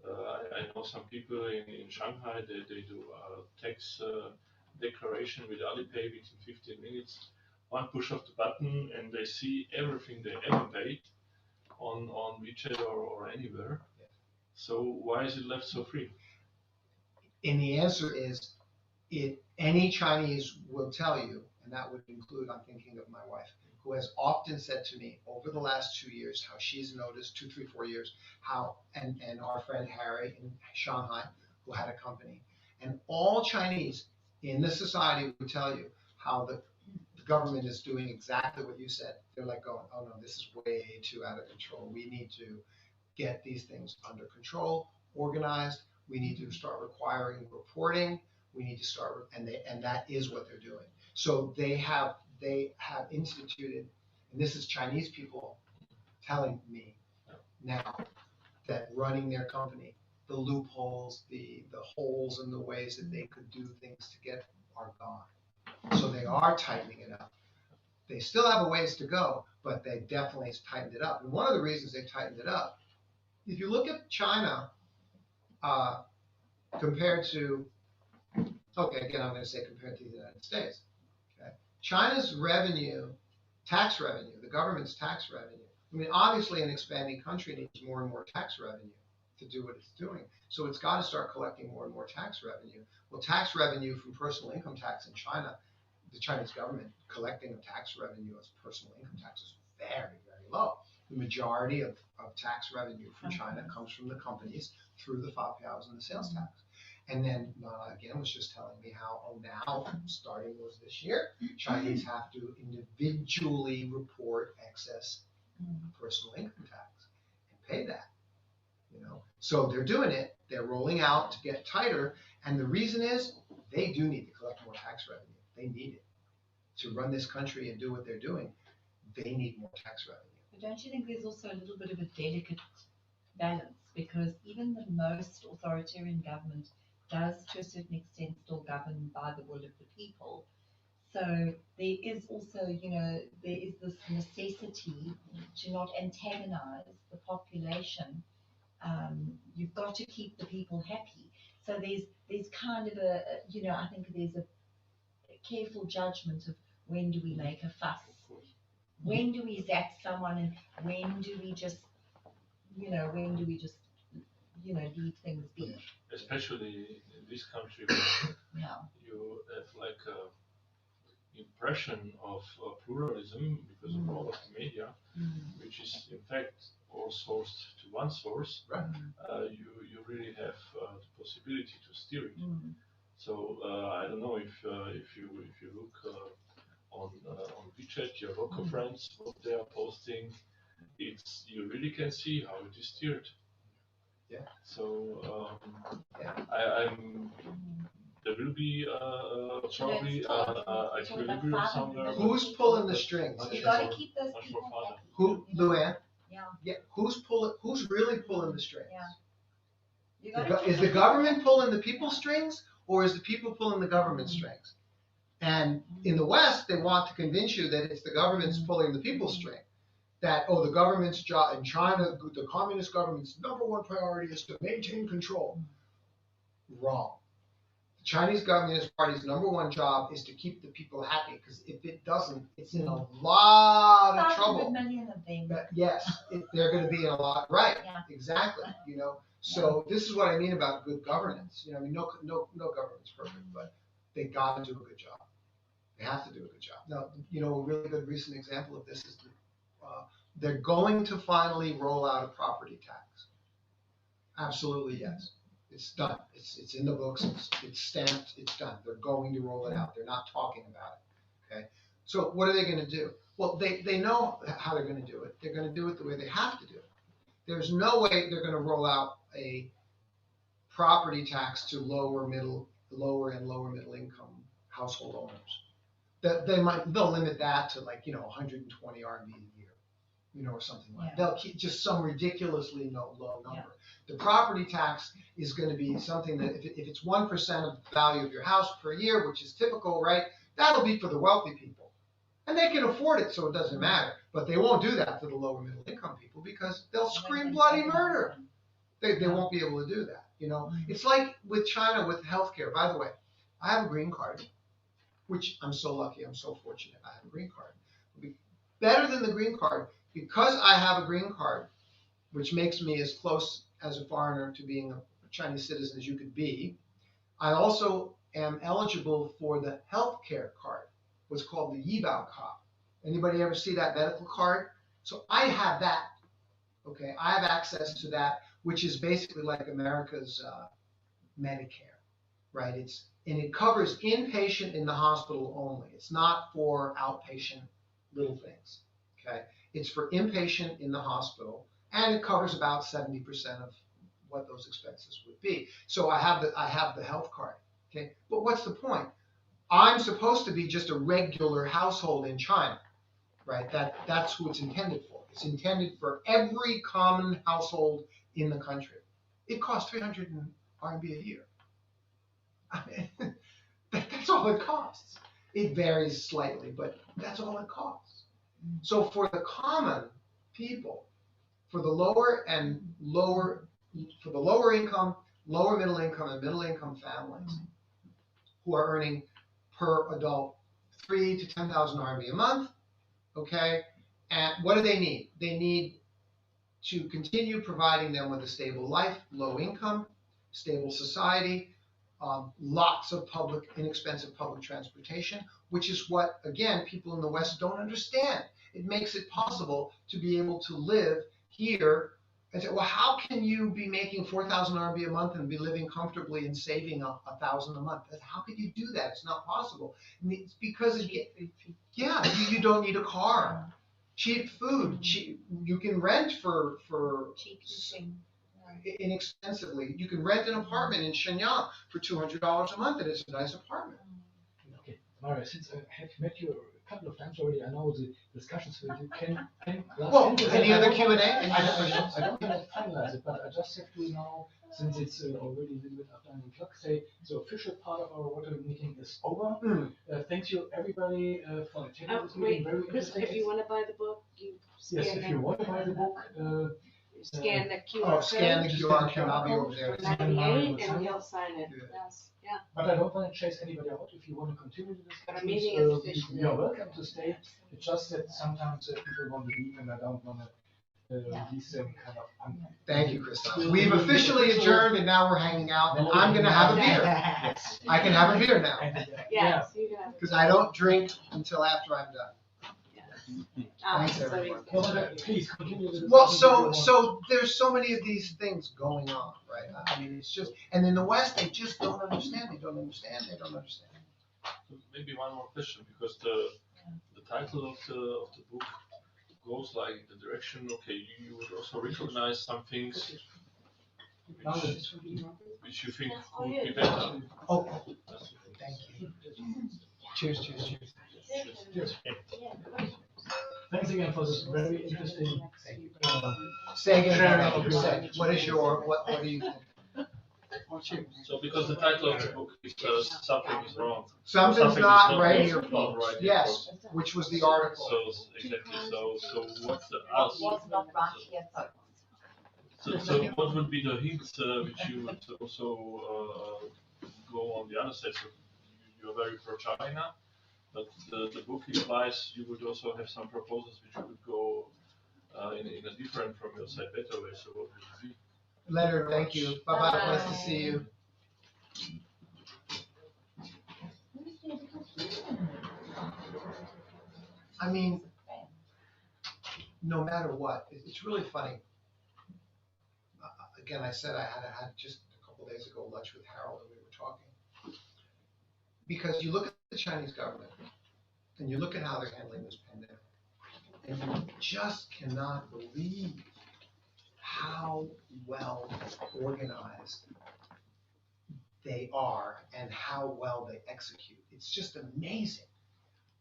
I know some people in Shanghai, they do tax declaration with Alipay within 15 minutes. One push of the button and they see everything they ever paid on WeChat or anywhere. So why is it left so free? And the answer is, any Chinese will tell you, and that would include, I'm thinking of my wife, who has often said to me over the last 2 years how she's noticed, 2, 3, 4 years, how, and our friend Harry in Shanghai, who had a company, and all Chinese in the society would tell you how the government is doing exactly what you said. They're like going, oh no, this is way too out of control. We need to get these things under control, organized. We need to start requiring reporting. We need to start, and that is what they're doing. So they have instituted, and this is Chinese people telling me now that running their company, the loopholes, the holes in the ways that they could do things to get are gone. So they are tightening it up. They still have a ways to go, but they definitely tightened it up. And one of the reasons they tightened it up, if you look at China compared to, okay, again, I'm going to say compared to the United States. Okay, China's revenue, tax revenue, the government's tax revenue. I mean, obviously, an expanding country needs more and more tax revenue to do what it's doing. So it's got to start collecting more and more tax revenue. Well, tax revenue from personal income tax in China, the Chinese government collecting of tax revenue as personal income tax is very, very low. The majority of tax revenue from China comes from the companies through the FAPIAOs and the sales tax. And then, again, was just telling me how, now, starting was this year, Chinese have to individually report excess personal income tax and pay that. You know, so they're doing it. They're rolling out to get tighter, and the reason is they do need to collect more tax revenue. They need it to run this country and do what they're doing. They need more tax revenue. But don't you think there's also a little bit of a delicate balance, because even the most authoritarian government does, to a certain extent, still govern by the will of the people. So there is also, you know, there is this necessity to not antagonize the population. You've got to keep the people happy. So there's kind of a, you know, I think there's a careful judgment of when do we make a fuss, when do we zap someone, and when do we just, you know, leave things be. Especially in this country where you have like a impression of pluralism because of all of the media, which is in fact all sourced to one source. Right. You really have the possibility to steer it. So I don't know if you look on WeChat, your local friends, what they are posting, you really can see how it is steered. Yeah. So Yeah. I'm there will be probably it's talking equilibrium about somewhere. Who's pulling the strings? Much You more- gotta keep those much people more farther. happy. Who, Luann? Yeah. Yeah, who's really pulling the strings? Yeah. You The gotta Is keep the government pulling the people's strings, or is the people pulling the government's strings? And in the West, they want to convince you that it's the government's pulling the people's string. That, oh, the government's job, in China, the communist government's number one priority is to maintain control. Wrong. The Chinese Communist Party's number one job is to keep the people happy, because if it doesn't, it's in a lot of 500 trouble. million of them. But yes, they're gonna be in a lot, right, Yeah. exactly, you know, so this is what I mean about good governance, you know, I mean, no government's perfect, but they gotta do a good job. They have to do a good job. Now, you know, a really good recent example of this is, they're going to finally roll out a property tax. Absolutely, yes, it's done, it's in the books, it's stamped, it's done, they're going to roll it out, they're not talking about it, okay? So what are they gonna do? Well, they know how they're gonna do it. They're gonna do it the way they have to do it. There's no way they're gonna roll out a property tax to lower and lower middle income household owners. They'll limit that to, like, you know, 120 RMB a year, you know, or something like that. They'll keep just some ridiculously low number. Yeah. The property tax is gonna be something that if it's 1% of the value of your house per year, which is typical, right? That'll be for the wealthy people. And they can afford it, so it doesn't matter. But they won't do that to the lower middle income people, because they'll scream bloody murder. They won't be able to do that, you know? It's like with China, with healthcare. By the way, I have a green card, which I'm so lucky, I'm so fortunate I have a green card. Better than the green card, because I have a green card, which makes me as close as a foreigner to being a Chinese citizen as you could be, I also am eligible for the healthcare card, what's called the Yibao card. Anybody ever see that medical card? So I have that, okay? I have access to that, which is basically like America's Medicare, right? And it covers inpatient in the hospital only. It's not for outpatient little things, okay? It's for inpatient in the hospital, and it covers about 70% of what those expenses would be. So I have the health card, okay? But what's the point? I'm supposed to be just a regular household in China, right? That's who it's intended for. It's intended for every common household in the country. It costs 300 RMB a year. I mean, that's all it costs. It varies slightly, but that's all it costs. So for the common people, for the lower income, lower middle income, and middle income families who are earning per adult 3,000 to 10,000 RMB a month, okay? And what do they need? They need to continue providing them with a stable life, low income, stable society, lots of inexpensive public transportation, which is what, again, people in the West don't understand. It makes it possible to be able to live here and say, well, how can you be making 4,000 RMB a month and be living comfortably and saving 1,000 a month? How could you do that? It's not possible. And it's because, you don't need a car. Cheap food, you can rent for inexpensively. You can rent an apartment in Shenyang for $200 a month, and it's a nice apartment. Okay, Mario, since I have met you a couple of times already, I know the discussions with you. Any other Q&A? I don't want to finalize it, but I just have to know, since it's already a little bit after 9 o'clock, say the official part of our Rotary meeting is over. Thank you, everybody, for attending this meeting. Very Chris, interesting. if you want to buy the book, you Yes, if you want to buy the book, scan the QR code. Scan the QR code, I'll be over there. For 98, and he'll sign it. Yeah. Yes, yeah. but I don't want to chase anybody out. If you want to continue the discussion, meeting is officially you are over. welcome to stay. It's just that sometimes people want to leave, and I don't want to release them kind of. Thank you, Christoph. We've officially adjourned, and now we're hanging out, and I'm gonna have a beer. Yes. I can have a beer now, Yes, you can have. because I don't drink until after I'm done. Thanks, So everyone. he's- Well, please continue the discussion. Well, if you want. so there's so many of these things going on, right? I mean, it's just, and in the West, they just don't understand. They don't understand. Maybe one more question, because the title of the book goes like in the direction, okay, you would also recognize some things which you think would be better. Oh, thank you. Cheers, cheers, cheers. Yes. Thanks again for this very interesting. Say again, Sharing what of you your- said. What do you think? So because the title of the book is Something is Wrong. Something's Something is not right right here, not folks. right here, Yes, folks. which was the article. So exactly. So what's the What us? was not right here, folks. So what would be the hints which you would also go on the other side? So you're very pro China, but the book implies you would also have some proposals which would go in a different from your side better way. So what would it be? Leonard, thank you. Bye-bye, nice to see you. I mean, no matter what, it's really funny. Again, I said I had just a couple days ago lunch with Harold and we were talking. Because you look at the Chinese government and you look at how they're handling this pandemic, and you just cannot believe how well organized they are and how well they execute. It's just amazing.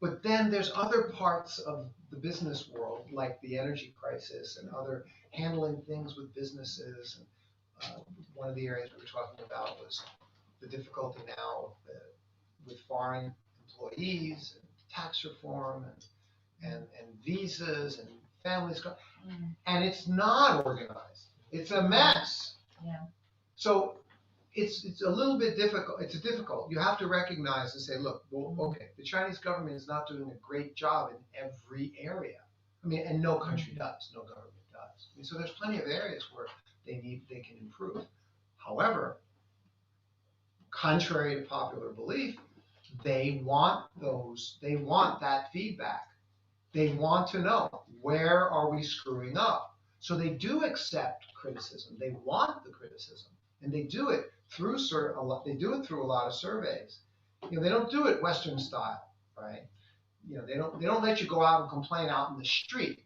But then there's other parts of the business world, like the energy crisis and other handling things with businesses. And one of the areas we were talking about was the difficulty now with foreign employees and tax reform and visas and families. And it's not organized. It's a mess. Yeah. So it's a little bit difficult. It's difficult. You have to recognize and say, look, well, okay, the Chinese government is not doing a great job in every area. I mean, and no country does. No government does. I mean, so there's plenty of areas where they can improve. However, contrary to popular belief, they want that feedback. They want to know, where are we screwing up? So they do accept criticism. They want the criticism, and they do it through a lot of surveys. You know, they don't do it Western style, right? You know, they don't let you go out and complain out in the street.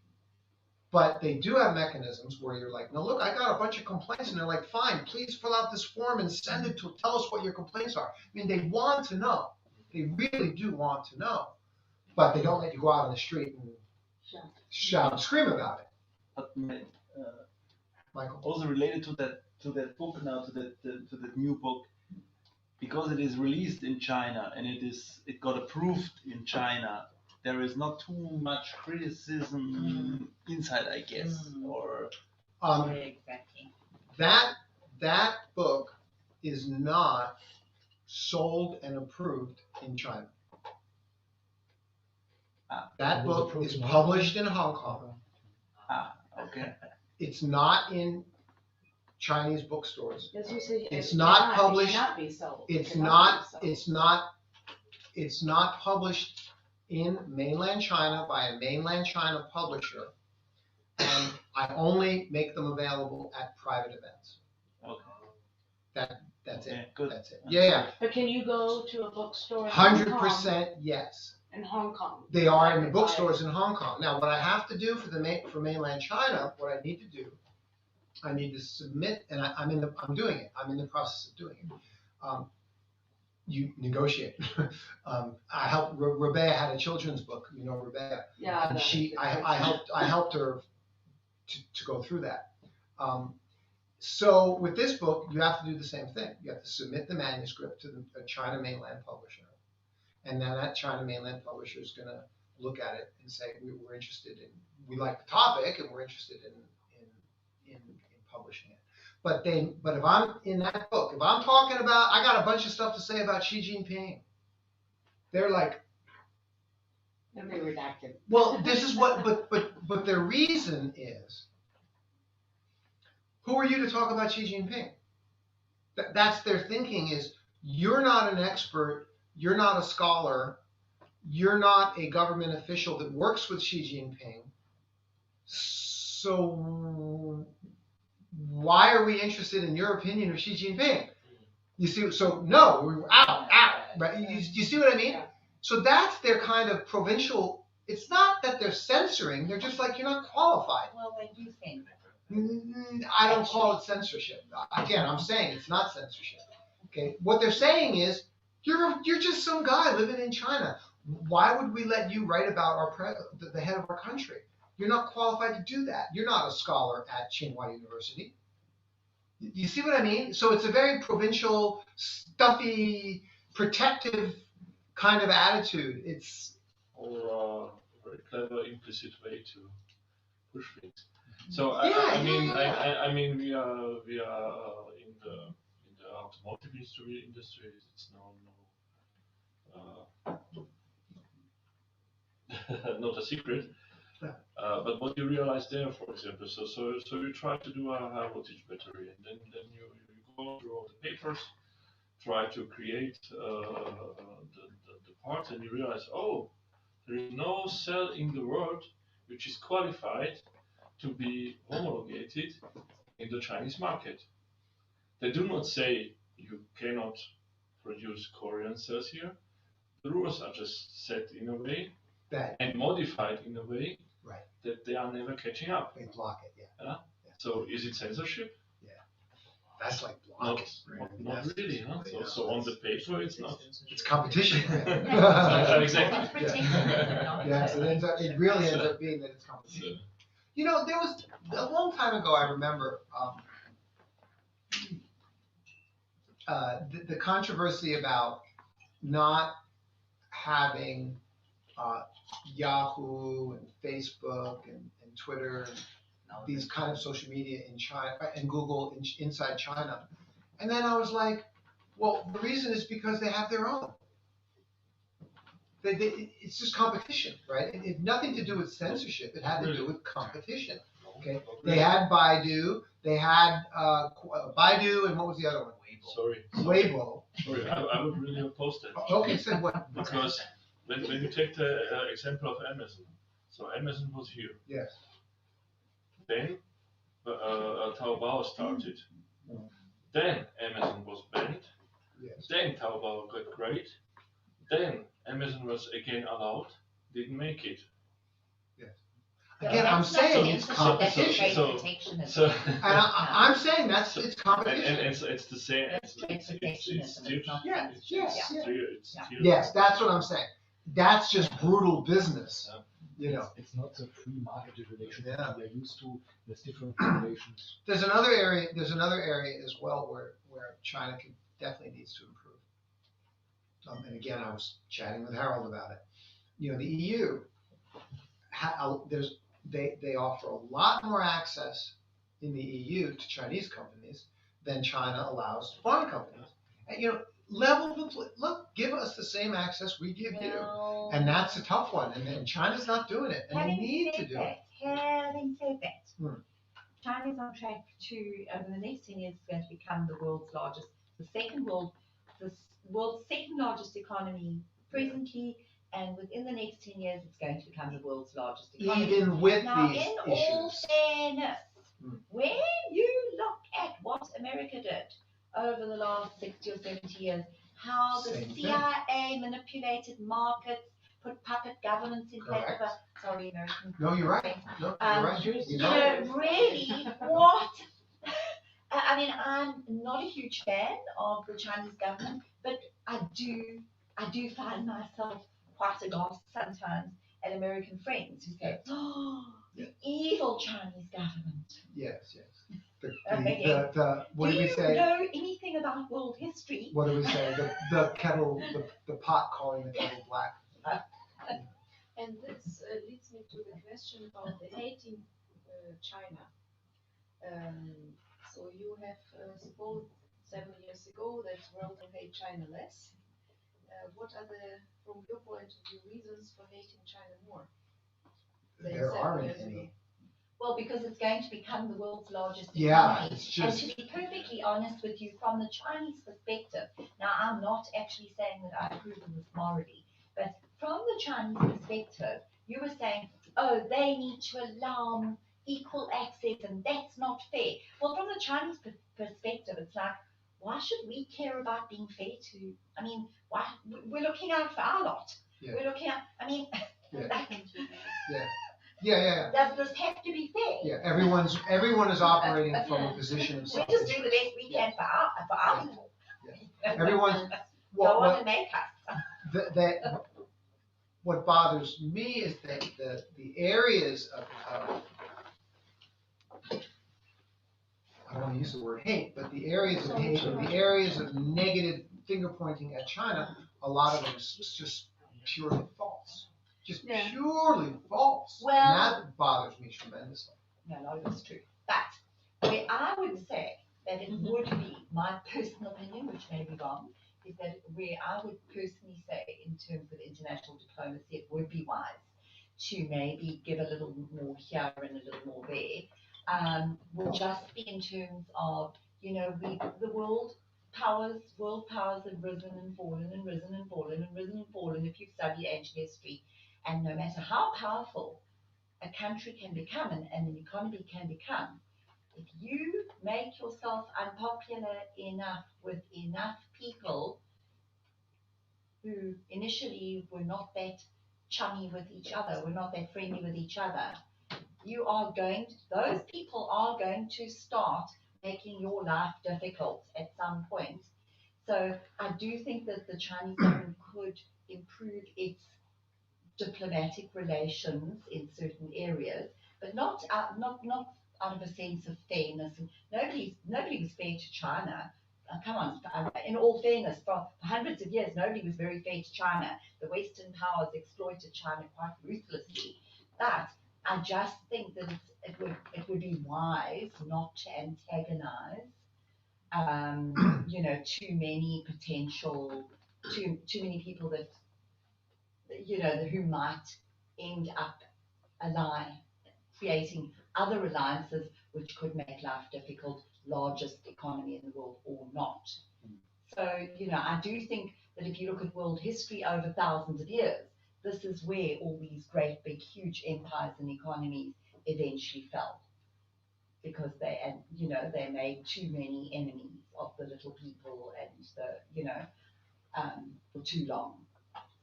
But they do have mechanisms where you're like, no, look, I got a bunch of complaints, and they're like, fine, please fill out this form and send it to tell us what your complaints are. I mean, they want to know. They really do want to know. But they don't let you go out on the street and shout and scream about it. But Michael? also related to that book now, to that new book, because it is released in China and it got approved in China, there is not too much criticism inside, I guess, or Exactly. That book is not sold and approved in China. That It was book approved is in Hong published in Hong Kong. okay. It's not in Chinese bookstores. As you said, It's it not cannot- it published- cannot be sold. It It's cannot not, be sold. it's not published in mainland China by a mainland China publisher. And I only make them available at private events. Okay. That's Okay, it. good. That's it. Yeah, But can you go to a bookstore in Hong Kong? 100% yes. In Hong Kong? They are in the bookstores in Hong Kong. Now, what I have to do for mainland China, what I need to do, I need to submit, and I'm doing it. I'm in the process of doing it. You negotiate. I helped. Rebecca had a children's book. You know Rebecca, Yeah. and I helped her to go through that. So with this book, you have to do the same thing. You have to submit the manuscript to the China mainland publisher. And then that China mainland publisher is going to look at it and say, we're interested in, we like the topic and we're interested in publishing it. But if I'm in that book, if I'm talking about, I got a bunch of stuff to say about Xi Jinping, they're like, It'll be redacted. well, this is what, but their reason is, who are you to talk about Xi Jinping? That's their thinking is, you're not an expert, you're not a scholar, you're not a government official that works with Xi Jinping, so why are we interested in your opinion of Xi Jinping? You see, so no, we're out, right? You see what I mean? Yeah. So that's their kind of provincial, it's not that they're censoring, they're just like, you're not qualified. Well, they do think. I don't call it censorship. Again, I'm saying it's not censorship. Okay, what they're saying is you're just some guy living in China. Why would we let you write about the head of our country? You're not qualified to do that. You're not a scholar at Tsinghua University. You see what I mean? So it's a very provincial, stuffy, protective kind of attitude. It's or a very clever implicit way to push things. So Yeah, I mean we are in the automotive industry. It's not a secret. But what you realize there, for example, so you try to do a high voltage battery, and then you go through all the papers, try to create the parts, and you realize, oh, there is no cell in the world which is qualified to be homologated in the Chinese market. They do not say you cannot produce Korean cells here. The rules are just set in a way that and modified in a way Right. that they are never catching up. They block it, yeah. So is it censorship? That's like blocking. Not really, huh? So on the paper it's not. It's competition. Exactly. Yeah, so it really ends up being that it's competition. You know, there was a long time ago. I remember the controversy about not having Yahoo and Facebook and Twitter and these kind of social media in China and Google inside China. And then I was like, well, the reason is because they have their own. It's just competition, right? It had nothing to do with censorship. It had to do with competition. Okay, they had Baidu, they had Baidu, and what was the other one? Weibo. Sorry, I would really oppose that. Okay, so what? Because when you take the example of Amazon, so Amazon was here. Yes. Then Taobao started. Then Amazon was banned. Yes. Then Taobao got great. Then Amazon was again allowed. Didn't make it. Again, I'm saying it's competition. So I'm saying it's competition. And it's the same. Yes, that's what I'm saying. That's just brutal business. You know, it's not a free market relation Yeah. that we are used to. There's different regulations. There's another area as well where China definitely needs to improve. And again, I was chatting with Harold about it. You know, the EU, they offer a lot more access in the EU to Chinese companies than China allows to foreign companies. And, you know, give us the same access we give you, and that's a tough one. And China's not doing it, and they need to do it. Having said that, China is on track to, over the next 10 years, is going to become the world's second largest economy presently, and within the next 10 years, it's going to become the world's largest economy. Even with now, these in issues. all fairness, when you look at what America did over the last 60 or 70 years, how the CIA manipulated markets, put puppet governments in place. Sorry, American. No, you're right. No, you're right. You know, really, what? I mean, I'm not a huge fan of the Chinese government, but I do find myself quite aghast sometimes at American friends who say, "Oh, the evil Chinese government." Yes. What do we say? Do you know anything about world history? What do we say? The kettle, the pot calling the kettle black. And this leads me to the question about the hating China. So you have supposed several years ago that world will hate China less. What are from your point of view, reasons for hating China more? There aren't any. Well, because it's going to become the world's largest economy. Yeah, it's just. And to be perfectly honest with you, from the Chinese perspective, now I'm not actually saying that I approve of this morally, but from the Chinese perspective, you were saying, oh, they need to allow equal access, and that's not fair. Well, from the Chinese perspective, it's like, why should we care about being fair to? I mean, why we're looking out for our lot. Yeah. We're looking out. I mean, Yeah. like, Yeah. Yeah. Does this have to be fair? Yeah, everyone is operating from a position of We self. just do the best we can for our people. Everyone's, Go on what, and make us. what bothers me is that the areas of, I don't want to use the word hate, but the areas of hate, the areas of negative finger pointing at China, a lot of it is just purely false. Just Yeah. purely false. Well- And that bothers me tremendously. No, that's true. But where I would say that it would be, my personal opinion, which may be wrong, is that where I would personally say in terms of international diplomacy, it would be wise to maybe give a little more here and a little more there, would just be in terms of, the world powers have risen and fallen and risen and fallen and risen and fallen if you study ancient history. And no matter how powerful a country can become and an economy can become, if you make yourself unpopular enough with enough people who initially were not that chummy with each other, were not that friendly with each other, those people are going to start making your life difficult at some point. So I do think that the Chinese government could improve its diplomatic relations in certain areas, but not out of a sense of fairness. And nobody was fair to China. Come on, in all fairness, for hundreds of years, nobody was very fair to China. The Western powers exploited China quite ruthlessly. But I just think that it would be wise not to antagonize, too many people that, who might end up creating other alliances which could make life difficult, largest economy in the world or not. So, I do think that if you look at world history over thousands of years, this is where all these great, big, huge empires and economies eventually fell. Because they made too many enemies of the little people and for too long.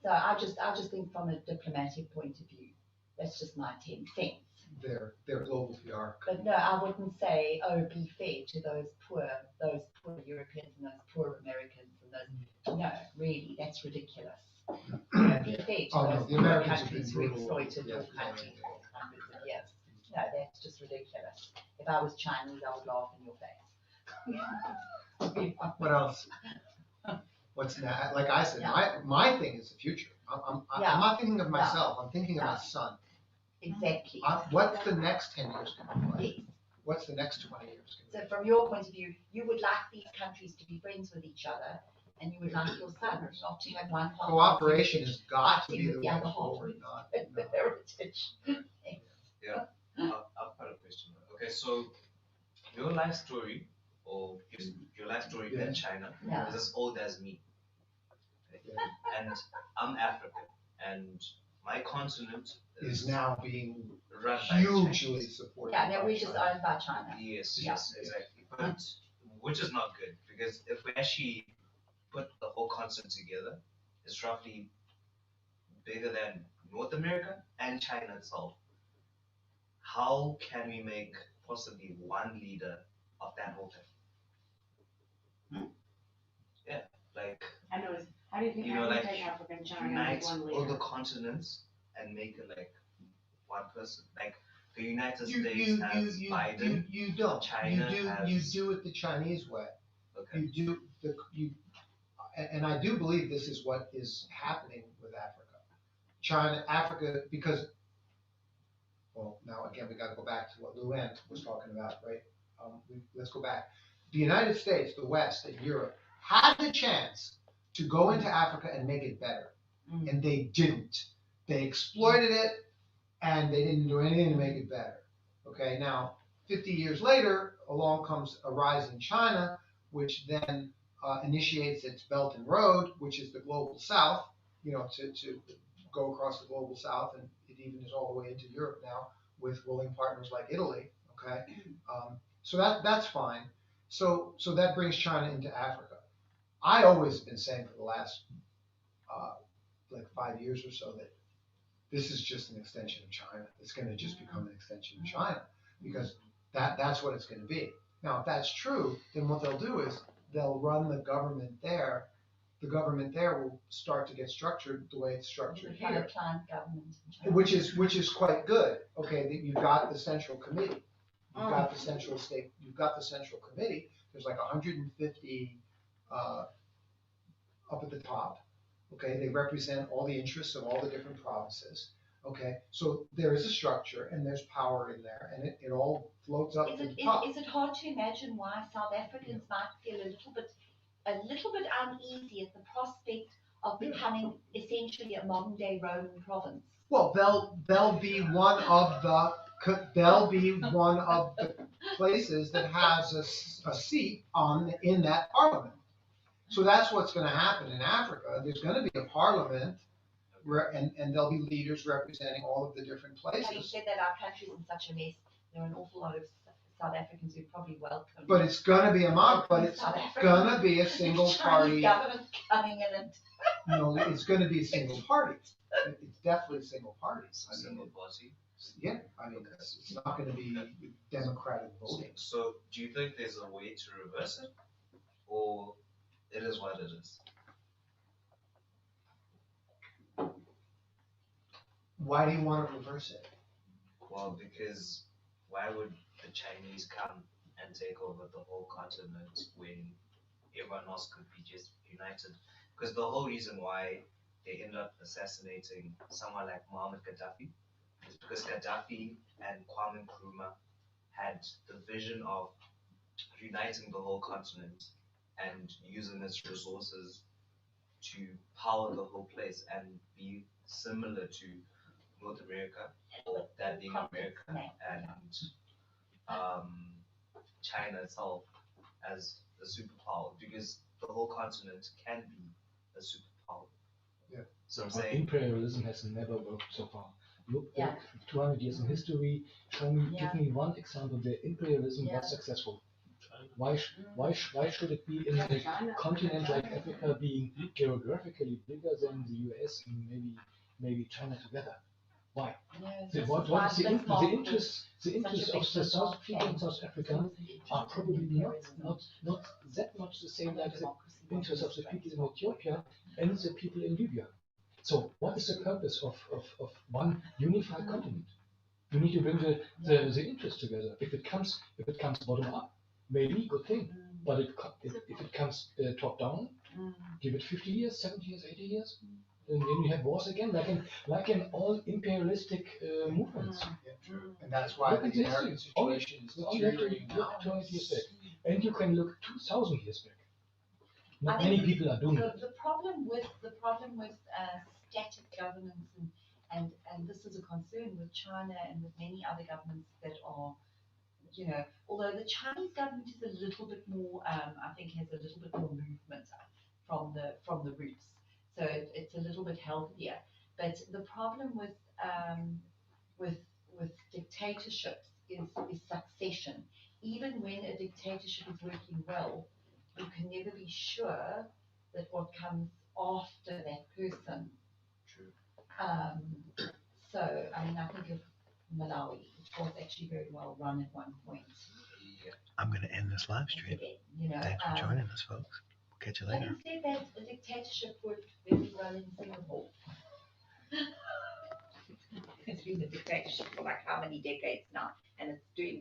So I just think from a diplomatic point of view, that's just my 10 cents. Their global PR. But no, I wouldn't say, be fair to those poor Europeans and those poor Americans and those. No, really, that's ridiculous. Be fair to those the poor Americans have countries been who brutal. exploited your country for hundreds of years. No, that's just ridiculous. If I was Chinese, I would laugh in your face. What else? What's that? Like I said, my thing is the future. I'm not thinking of myself. I'm thinking of my son. Exactly. What's the next 10 years going to be like? Yes. What's the next 20 years going to be? So from your point of view, you would like these countries to be friends with each other, and you would like your son not to have one half. Cooperation has got to fighting be with the the way other half. forward, not. The heritage. Yeah, I've got a question. Okay, so your life story, or your life story in China, Yeah. is as old as me. And I'm African, and my continent Is now being run by hugely Chinese. supported. Yeah, no, by we're just China. owned by China. Yes, Yeah. yes, exactly. But which is not good, because if we actually put the whole continent together, it's roughly bigger than North America and China itself. How can we make possibly one leader of that whole thing? Yeah, like I know. How do you think I would take Africa and China unite as one all the leader? continents and make it like one person. Like the United You States has Biden. you don't. China you has- do it the Chinese way. Okay. And I do believe this is what is happening with Africa, because, well, now again, we gotta go back to what Luann was talking about, right? Let's go back. The United States, the West, and Europe had the chance to go into Africa and make it better, and they didn't. They exploited it, and they didn't do anything to make it better. Okay, now 50 years later, along comes a rising China, which then initiates its Belt and Road, which is the global South. To go across the global South, and it even is all the way into Europe now with willing partners like Italy. Okay, so that's fine. So that brings China into Africa. I always been saying for the last like 5 years or so that this is just an extension of China. It's going to just become an extension of China because that's what it's going to be. Now, if that's true, then what they'll do is they'll run the government there. The government there will start to get structured the way it's structured Kind here, of planned government in China. which is quite good. Okay, you've got the central committee, you've got the central state, you've got the central committee. There's like 150 up at the top. Okay, they represent all the interests of all the different provinces. Okay, so there is a structure and there's power in there, and it all floats up to the top. Is it hard to imagine why South Africans might feel a little bit uneasy at the prospect of becoming essentially a modern day Roman province? Well, they'll be one of the places that has a seat in that parliament. So that's what's going to happen in Africa. There's going to be a parliament, and there'll be leaders representing all of the different places. Having said that, our country's in such a mess. There are an awful lot of South Africans who probably welcome. But it's going to be going to be a single party. Government coming in and. No, it's going to be a single party. It's definitely a single party. Single party. Yeah, I mean, it's not going to be democratic voting. So, do you think there's a way to reverse it, or it is what it is? Why do you want to reverse it? Well, because why would the Chinese come and take over the whole continent when everyone else could be just united? Because the whole reason why they end up assassinating someone like Muammar Gaddafi is because Gaddafi and Kwame Nkrumah had the vision of uniting the whole continent and using its resources to power the whole place and be similar to North America, or that being America, and China itself as a superpower, because the whole continent can be a superpower. Yeah. So I'm But saying imperialism has never worked so far. Look, Yeah. 200 years in history, give me one example where imperialism Yeah. was successful. Why should it be in a continent like Africa being geographically bigger than the US and maybe China together? Why? What is the interests of the South people in South Africa are probably not that much the same like the interests of the people in Ethiopia and the people in Libya. So what is the purpose of one unified continent? You need to bring the interests together. If it comes bottom up, maybe good thing. But if it comes top down, give it 50 years, 70 years, 80 years, and then you have wars again, like in all imperialistic movements. Yeah, true. And that's why the American situation is deteriorating now. 200 years back. And you can look 2,000 years back. Not I many think people are doing it. The problem with static governance and this is a concern with China and with many other governments that are, although the Chinese government is a little bit more, I think has a little bit more movement from the roots. So it's a little bit healthier. But the problem with dictatorships is succession. Even when a dictatorship is working well, you can never be sure that what comes after that person. True. So, I mean, I think of Malawi, which was actually very well run at one point. I'm going to end this live stream. Thanks for joining us, folks. We'll catch you later. Having said that, the dictatorship worked very well in Singapore. It's been a dictatorship for like how many decades now, and it's doing